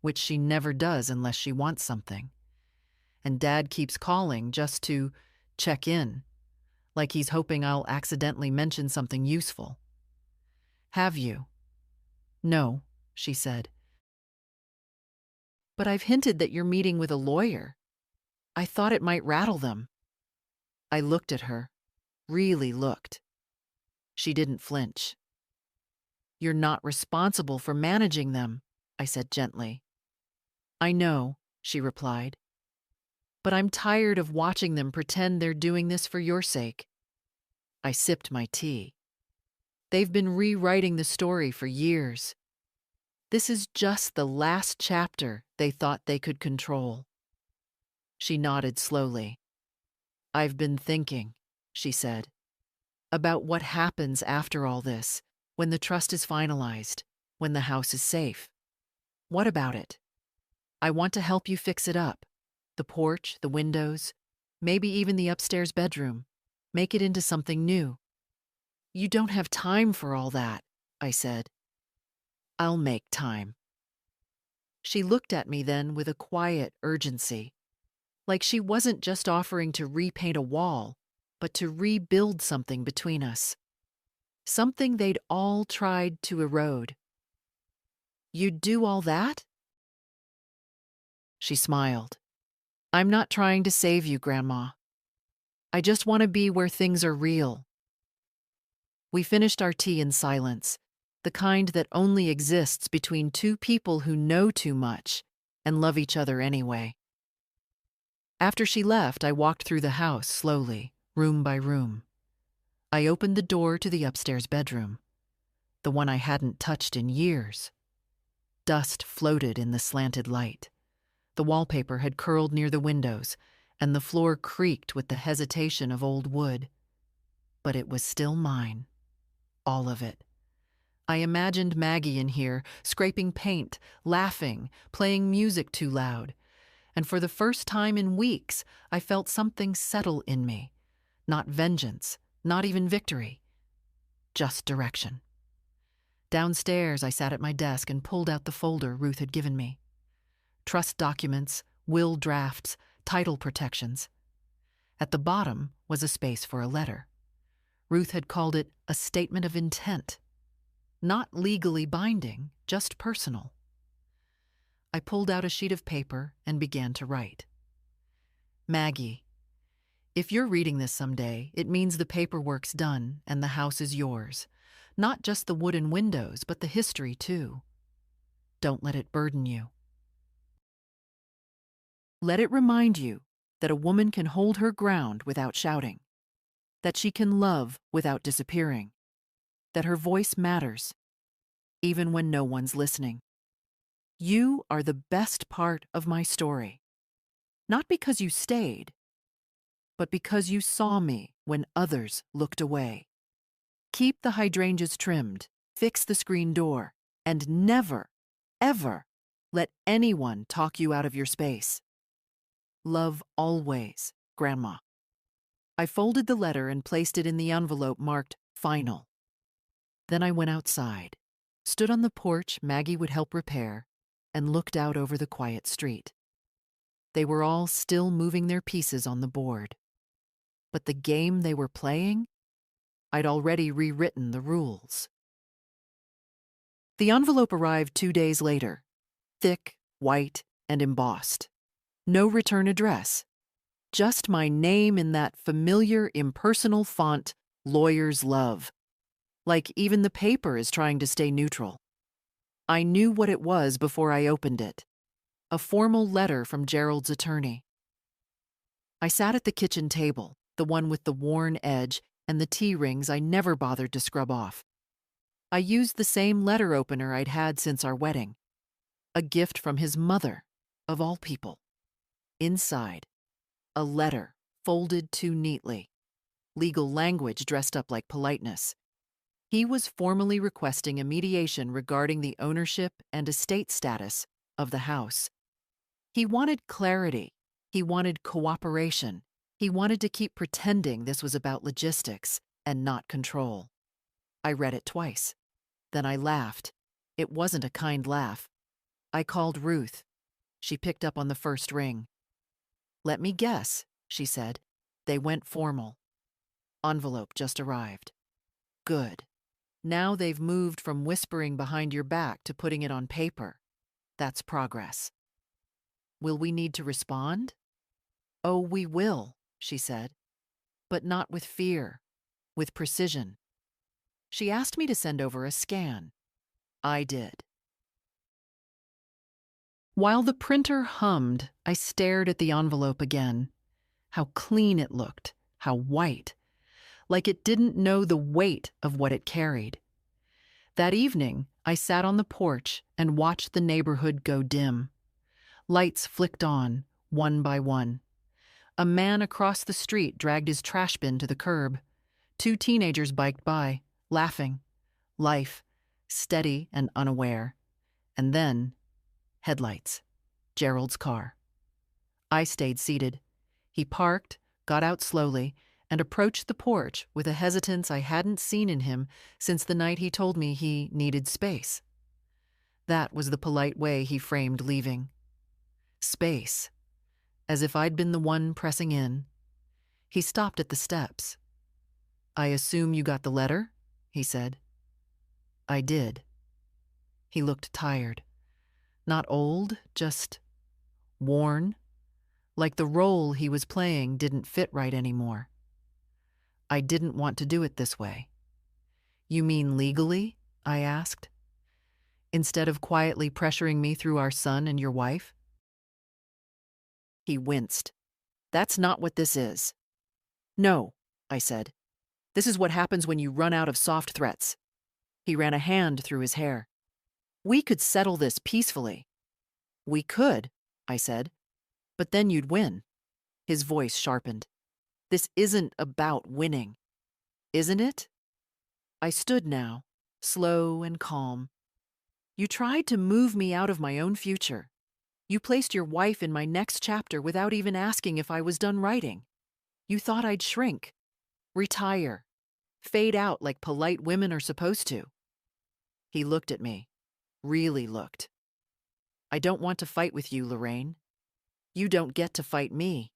Speaker 1: which she never does unless she wants something. And Dad keeps calling just to check in, like he's hoping I'll accidentally mention something useful. Have you? No, she said. But I've hinted that you're meeting with a lawyer. I thought it might rattle them. I looked at her, really looked. She didn't flinch. You're not responsible for managing them, I said gently. I know, she replied. But I'm tired of watching them pretend they're doing this for your sake. I sipped my tea. They've been rewriting the story for years. This is just the last chapter they thought they could control. She nodded slowly. I've been thinking, she said, about what happens after all this, when the trust is finalized, when the house is safe. What about it? I want to help you fix it up. The porch, the windows, maybe even the upstairs bedroom. Make it into something new. You don't have time for all that, I said. I'll make time." She looked at me then with a quiet urgency, like she wasn't just offering to repaint a wall, but to rebuild something between us. Something they'd all tried to erode. "You'd do all that?" She smiled. "I'm not trying to save you, Grandma. I just want to be where things are real." We finished our tea in silence, the kind that only exists between two people who know too much and love each other anyway. After she left, I walked through the house slowly, room by room. I opened the door to the upstairs bedroom, the one I hadn't touched in years. Dust floated in the slanted light. The wallpaper had curled near the windows, and the floor creaked with the hesitation of old wood. But it was still mine. All of it. I imagined Maggie in here, scraping paint, laughing, playing music too loud. And for the first time in weeks, I felt something settle in me. Not vengeance, not even victory. Just direction. Downstairs, I sat at my desk and pulled out the folder Ruth had given me. Trust documents, will drafts, title protections. At the bottom was a space for a letter. Ruth had called it a statement of intent. Not legally binding, just personal. I pulled out a sheet of paper and began to write. "Maggie, if you're reading this someday, it means the paperwork's done and the house is yours. Not just the wooden windows, but the history too. Don't let it burden you. Let it remind you that a woman can hold her ground without shouting, that she can love without disappearing, that her voice matters, even when no one's listening. You are the best part of my story, not because you stayed, but because you saw me when others looked away. Keep the hydrangeas trimmed, fix the screen door, and never, ever let anyone talk you out of your space. Love always, Grandma." I folded the letter and placed it in the envelope marked "Final." Then I went outside, stood on the porch Maggie would help repair, and looked out over the quiet street. They were all still moving their pieces on the board. But the game they were playing? I'd already rewritten the rules. The envelope arrived 2 days later, thick, white, and embossed. No return address. Just my name in that familiar, impersonal font, Lawyer's Love. Like even the paper is trying to stay neutral. I knew what it was before I opened it. A formal letter from Gerald's attorney. I sat at the kitchen table, the one with the worn edge and the tea rings I never bothered to scrub off. I used the same letter opener I'd had since our wedding. A gift from his mother, of all people. Inside, a letter folded too neatly. Legal language dressed up like politeness. He was formally requesting a mediation regarding the ownership and estate status of the house. He wanted clarity. He wanted cooperation. He wanted to keep pretending this was about logistics and not control. I read it twice. Then I laughed. It wasn't a kind laugh. I called Ruth. She picked up on the first ring. "Let me guess," she said. "They went formal. Envelope just arrived. Good. Now they've moved from whispering behind your back to putting it on paper. That's progress. Will we need to respond?" "Oh, we will," she said. "But not with fear, with precision." She asked me to send over a scan. I did. While the printer hummed, I stared at the envelope again. How clean it looked, how white, like it didn't know the weight of what it carried. That evening, I sat on the porch and watched the neighborhood go dim. Lights flicked on, one by one. A man across the street dragged his trash bin to the curb. 2 teenagers biked by, laughing. Life, steady and unaware. And then, headlights. Gerald's car. I stayed seated. He parked, got out slowly, and approached the porch with a hesitance I hadn't seen in him since the night he told me he needed space. That was the polite way he framed leaving. Space, as if I'd been the one pressing in. He stopped at the steps. "I assume you got the letter?" he said. I did. He looked tired. Not old, just worn, like the role he was playing didn't fit right anymore. I didn't want to do it this way. "You mean legally?" I asked, "instead of quietly pressuring me through our son and your wife?" He winced. "That's not what this is." "No," I said. "This is what happens when you run out of soft threats." He ran a hand through his hair. "We could settle this peacefully." "We could," I said, "but then you'd win." His voice sharpened. "This isn't about winning, isn't it?" I stood now, slow and calm. "You tried to move me out of my own future. You placed your wife in my next chapter without even asking if I was done writing. You thought I'd shrink, retire, fade out like polite women are supposed to." He looked at me, really looked. "I don't want to fight with you, Lorraine. You don't get to fight me.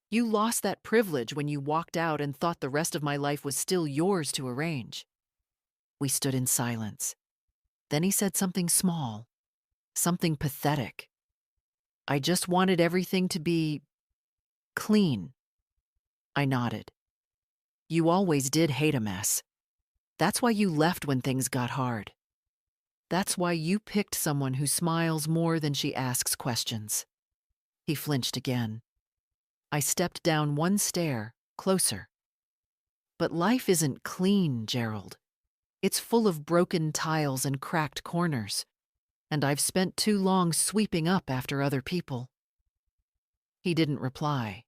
Speaker 1: You lost that privilege when you walked out and thought the rest of my life was still yours to arrange." We stood in silence. Then he said something small, something pathetic. "I just wanted everything to be clean." I nodded. "You always did hate a mess. That's why you left when things got hard. That's why you picked someone who smiles more than she asks questions." He flinched again. I stepped down one stair, closer. "But life isn't clean, Gerald. It's full of broken tiles and cracked corners, and I've spent too long sweeping up after other people." He didn't reply.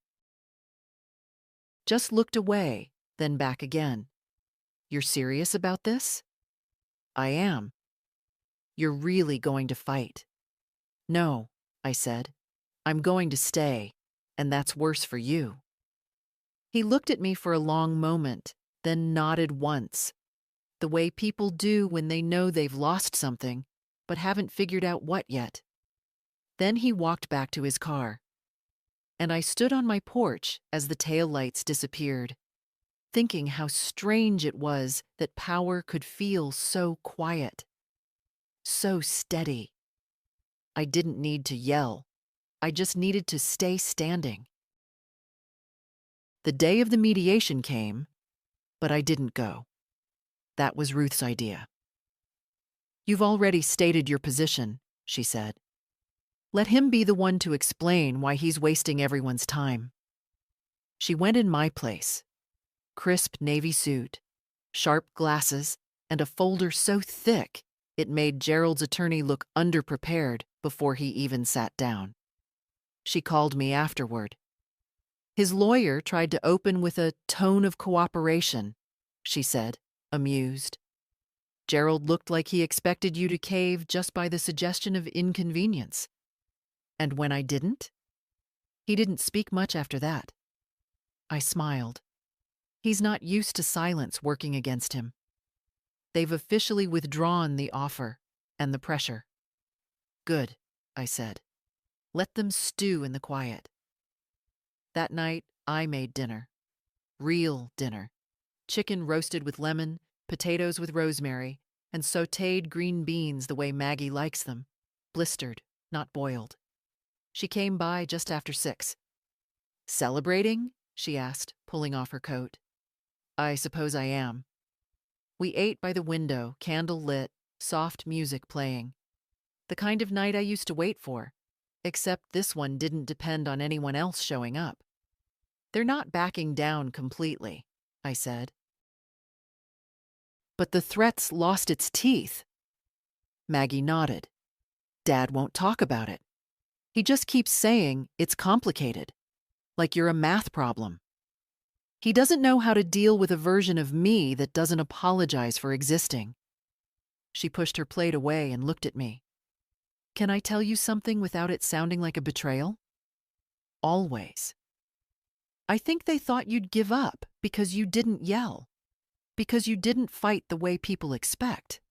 Speaker 1: Just looked away, then back again. "You're serious about this?" "I am." "You're really going to fight?" "No," I said. "I'm going to stay, and that's worse for you." He looked at me for a long moment, then nodded once, the way people do when they know they've lost something, but haven't figured out what yet. Then he walked back to his car, and I stood on my porch as the taillights disappeared, thinking how strange it was that power could feel so quiet, so steady. I didn't need to yell. I just needed to stay standing. The day of the mediation came, but I didn't go. That was Ruth's idea. "You've already stated your position," she said. "Let him be the one to explain why he's wasting everyone's time." She went in my place. Crisp navy suit, sharp glasses, and a folder so thick it made Gerald's attorney look underprepared before he even sat down. She called me afterward. "His lawyer tried to open with a tone of cooperation," she said, amused. "Gerald looked like he expected you to cave just by the suggestion of inconvenience. And when I didn't? He didn't speak much after that." I smiled. He's not used to silence working against him. They've officially withdrawn the offer and the pressure. "Good," I said. "Let them stew in the quiet." That night, I made dinner. Real dinner. Chicken roasted with lemon, potatoes with rosemary, and sautéed green beans the way Maggie likes them, blistered, not boiled. She came by just after 6. "Celebrating?" she asked, pulling off her coat. "I suppose I am." We ate by the window, candle lit, soft music playing. The kind of night I used to wait for, except this one didn't depend on anyone else showing up. "They're not backing down completely," I said. "But the threats lost its teeth." Maggie nodded. "Dad won't talk about it. He just keeps saying it's complicated, like you're a math problem. He doesn't know how to deal with a version of me that doesn't apologize for existing." She pushed her plate away and looked at me. "Can I tell you something without it sounding like a betrayal?" "Always." "I think they thought you'd give up because you didn't yell, because you didn't fight the way people expect."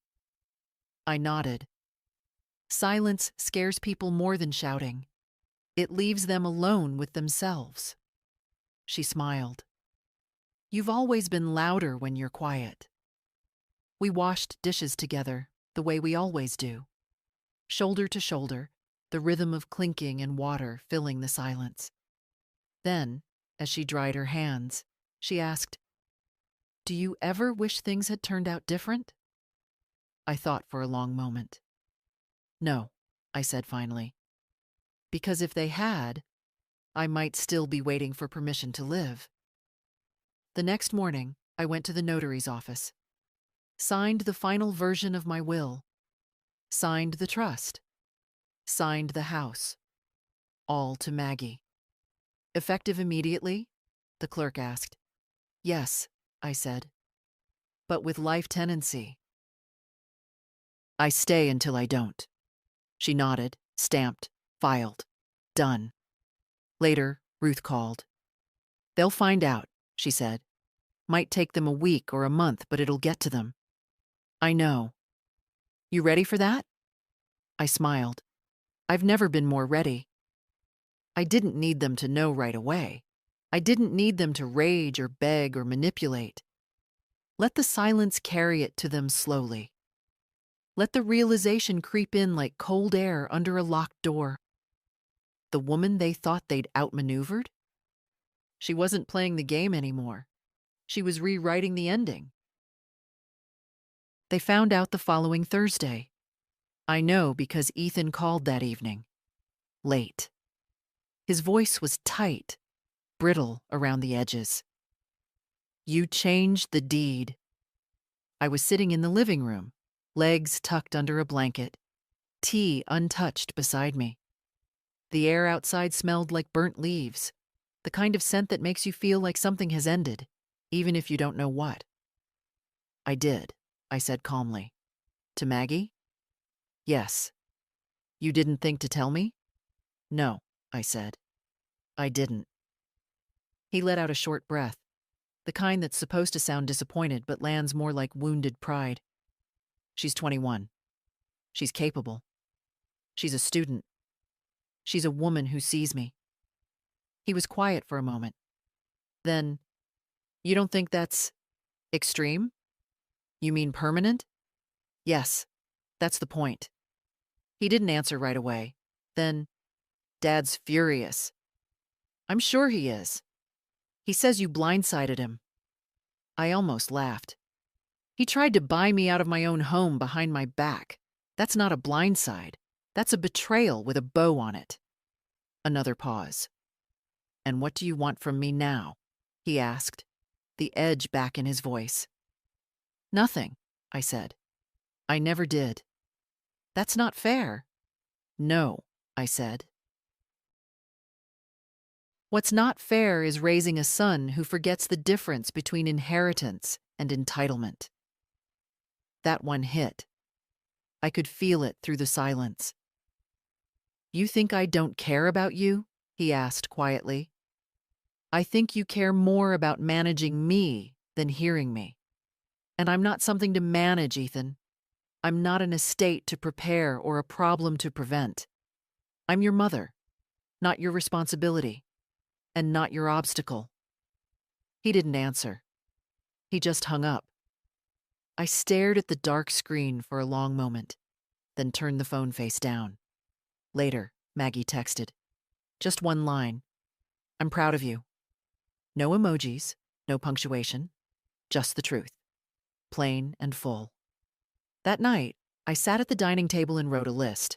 Speaker 1: I nodded. Silence scares people more than shouting. It leaves them alone with themselves. She smiled. You've always been louder when you're quiet. We washed dishes together, the way we always do. Shoulder to shoulder, the rhythm of clinking and water filling the silence. Then, as she dried her hands, she asked, "Do you ever wish things had turned out different?" I thought for a long moment. "No," I said finally. "Because if they had, I might still be waiting for permission to live." The next morning, I went to the notary's office, signed the final version of my will, signed the trust, signed the house, all to Maggie. "Effective immediately?" the clerk asked. "Yes," I said, "but with life tenancy." "I stay until I don't." She nodded, stamped, filed. Done. Later, Ruth called. "They'll find out," she said. "Might take them a week or a month, but it'll get to them." "I know." "You ready for that?" I smiled. I've never been more ready. I didn't need them to know right away. I didn't need them to rage or beg or manipulate. Let the silence carry it to them slowly. Let the realization creep in like cold air under a locked door. The woman they thought they'd outmaneuvered? She wasn't playing the game anymore. She was rewriting the ending. They found out the following Thursday. I know because Ethan called that evening. Late. His voice was tight, brittle around the edges. "You changed the deed." I was sitting in the living room, legs tucked under a blanket, tea untouched beside me. The air outside smelled like burnt leaves, the kind of scent that makes you feel like something has ended, even if you don't know what. "I did," I said calmly. "To Maggie?" "Yes." "You didn't think to tell me?" "No," I said. "I didn't." He let out a short breath, the kind that's supposed to sound disappointed but lands more like wounded pride. "She's 21. She's capable. She's a student. She's a woman who sees me." He was quiet for a moment. Then, "You don't think that's extreme? You mean permanent?" "Yes, that's the point." He didn't answer right away. Then, "Dad's furious." "I'm sure he is. He says you blindsided him." I almost laughed. "He tried to buy me out of my own home behind my back. That's not a blindside. That's a betrayal with a bow on it." Another pause. "And what do you want from me now?" he asked, the edge back in his voice. "Nothing," I said. "I never did." "That's not fair." "No," I said. What's not fair is raising a son who forgets the difference between inheritance and entitlement. That one hit. I could feel it through the silence. "You think I don't care about you?" he asked quietly. "I think you care more about managing me than hearing me. And I'm not something to manage, Ethan. I'm not an estate to prepare or a problem to prevent. I'm your mother, not your responsibility, and not your obstacle." He didn't answer. He just hung up. I stared at the dark screen for a long moment, then turned the phone face down. Later, Maggie texted. Just one line. "I'm proud of you." No emojis, no punctuation, just the truth. Plain and full. That night, I sat at the dining table and wrote a list.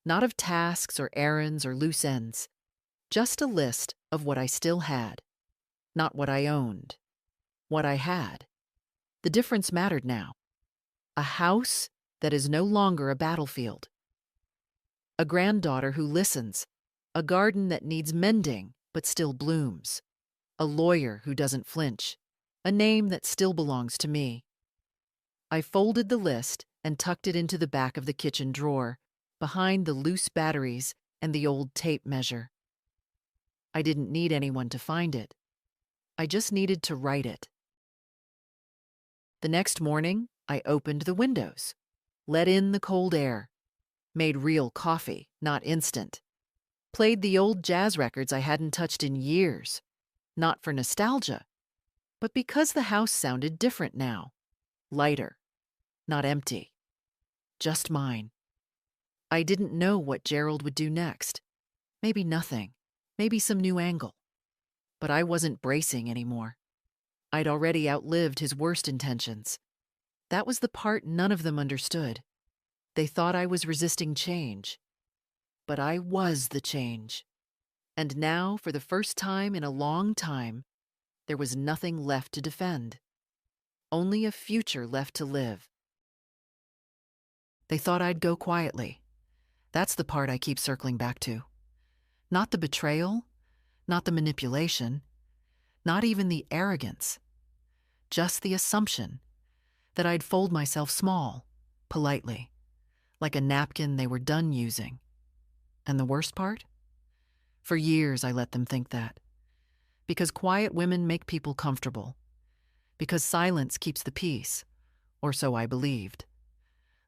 Speaker 1: Not of tasks or errands or loose ends. Just a list of what I still had. Not what I owned. What I had. The difference mattered now. A house that is no longer a battlefield. A granddaughter who listens. A garden that needs mending but still blooms. A lawyer who doesn't flinch. A name that still belongs to me. I folded the list and tucked it into the back of the kitchen drawer, behind the loose batteries and the old tape measure. I didn't need anyone to find it. I just needed to write it. The next morning, I opened the windows, let in the cold air. Made real coffee, not instant. Played the old jazz records I hadn't touched in years. Not for nostalgia, but because the house sounded different now. Lighter, not empty. Just mine. I didn't know what Gerald would do next. Maybe nothing. Maybe some new angle. But I wasn't bracing anymore. I'd already outlived his worst intentions. That was the part none of them understood. They thought I was resisting change. But I was the change. And now, for the first time in a long time, there was nothing left to defend. Only a future left to live. They thought I'd go quietly. That's the part I keep circling back to. Not the betrayal, not the manipulation, not even the arrogance. Just the assumption that I'd fold myself small, politely, like a napkin they were done using. And the worst part? For years I let them think that. Because quiet women make people comfortable. Because silence keeps the peace, or so I believed.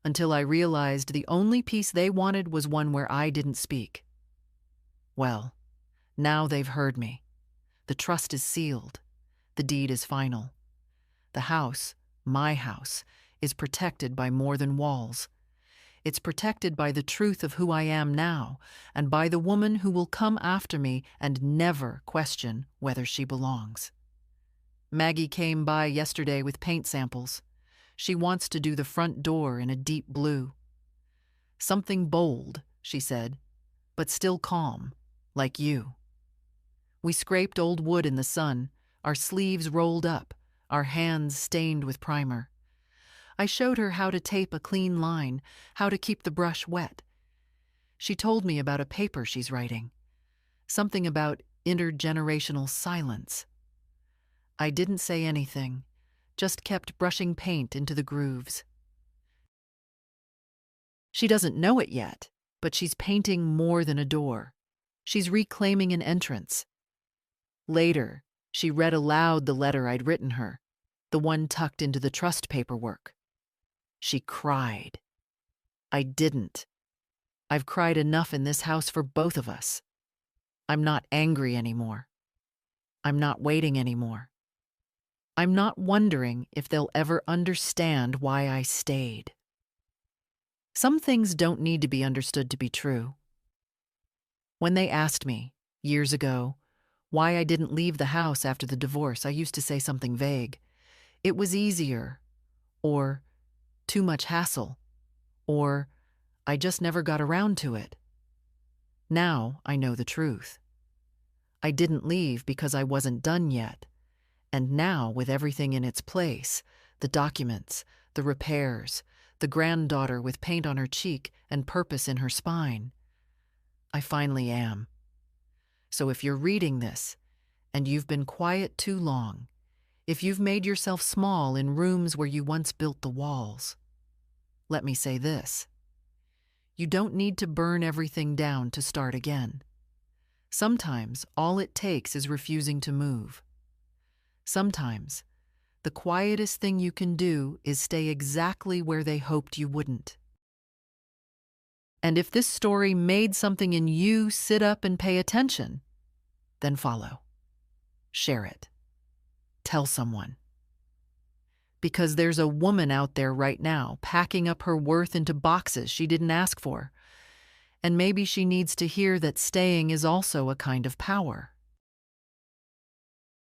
Speaker 1: Until I realized the only peace they wanted was one where I didn't speak. Well, now they've heard me. The trust is sealed. The deed is final. The house, my house, is protected by more than walls. It's protected by the truth of who I am now, and by the woman who will come after me and never question whether she belongs. Maggie came by yesterday with paint samples. She wants to do the front door in a deep blue. Something bold, she said, but still calm, like you. We scraped old wood in the sun, our sleeves rolled up, our hands stained with primer. I showed her how to tape a clean line, how to keep the brush wet. She told me about a paper she's writing, something about intergenerational silence. I didn't say anything, just kept brushing paint into the grooves. She doesn't know it yet, but she's painting more than a door. She's reclaiming an entrance. Later, she read aloud the letter I'd written her, the one tucked into the trust paperwork. She cried. I didn't. I've cried enough in this house for both of us. I'm not angry anymore. I'm not waiting anymore. I'm not wondering if they'll ever understand why I stayed. Some things don't need to be understood to be true. When they asked me, years ago, why I didn't leave the house after the divorce, I used to say something vague. It was easier, or too much hassle, or I just never got around to it. Now I know the truth. I didn't leave because I wasn't done yet. And now, with everything in its place, the documents, the repairs, the granddaughter with paint on her cheek and purpose in her spine, I finally am. So if you're reading this, and you've been quiet too long, if you've made yourself small in rooms where you once built the walls, let me say this. You don't need to burn everything down to start again. Sometimes all it takes is refusing to move. Sometimes the quietest thing you can do is stay exactly where they hoped you wouldn't. And if this story made something in you sit up and pay attention, then follow. Share it. Tell someone. Because there's a woman out there right now packing up her worth into boxes she didn't ask for. And maybe she needs to hear that staying is also a kind of power.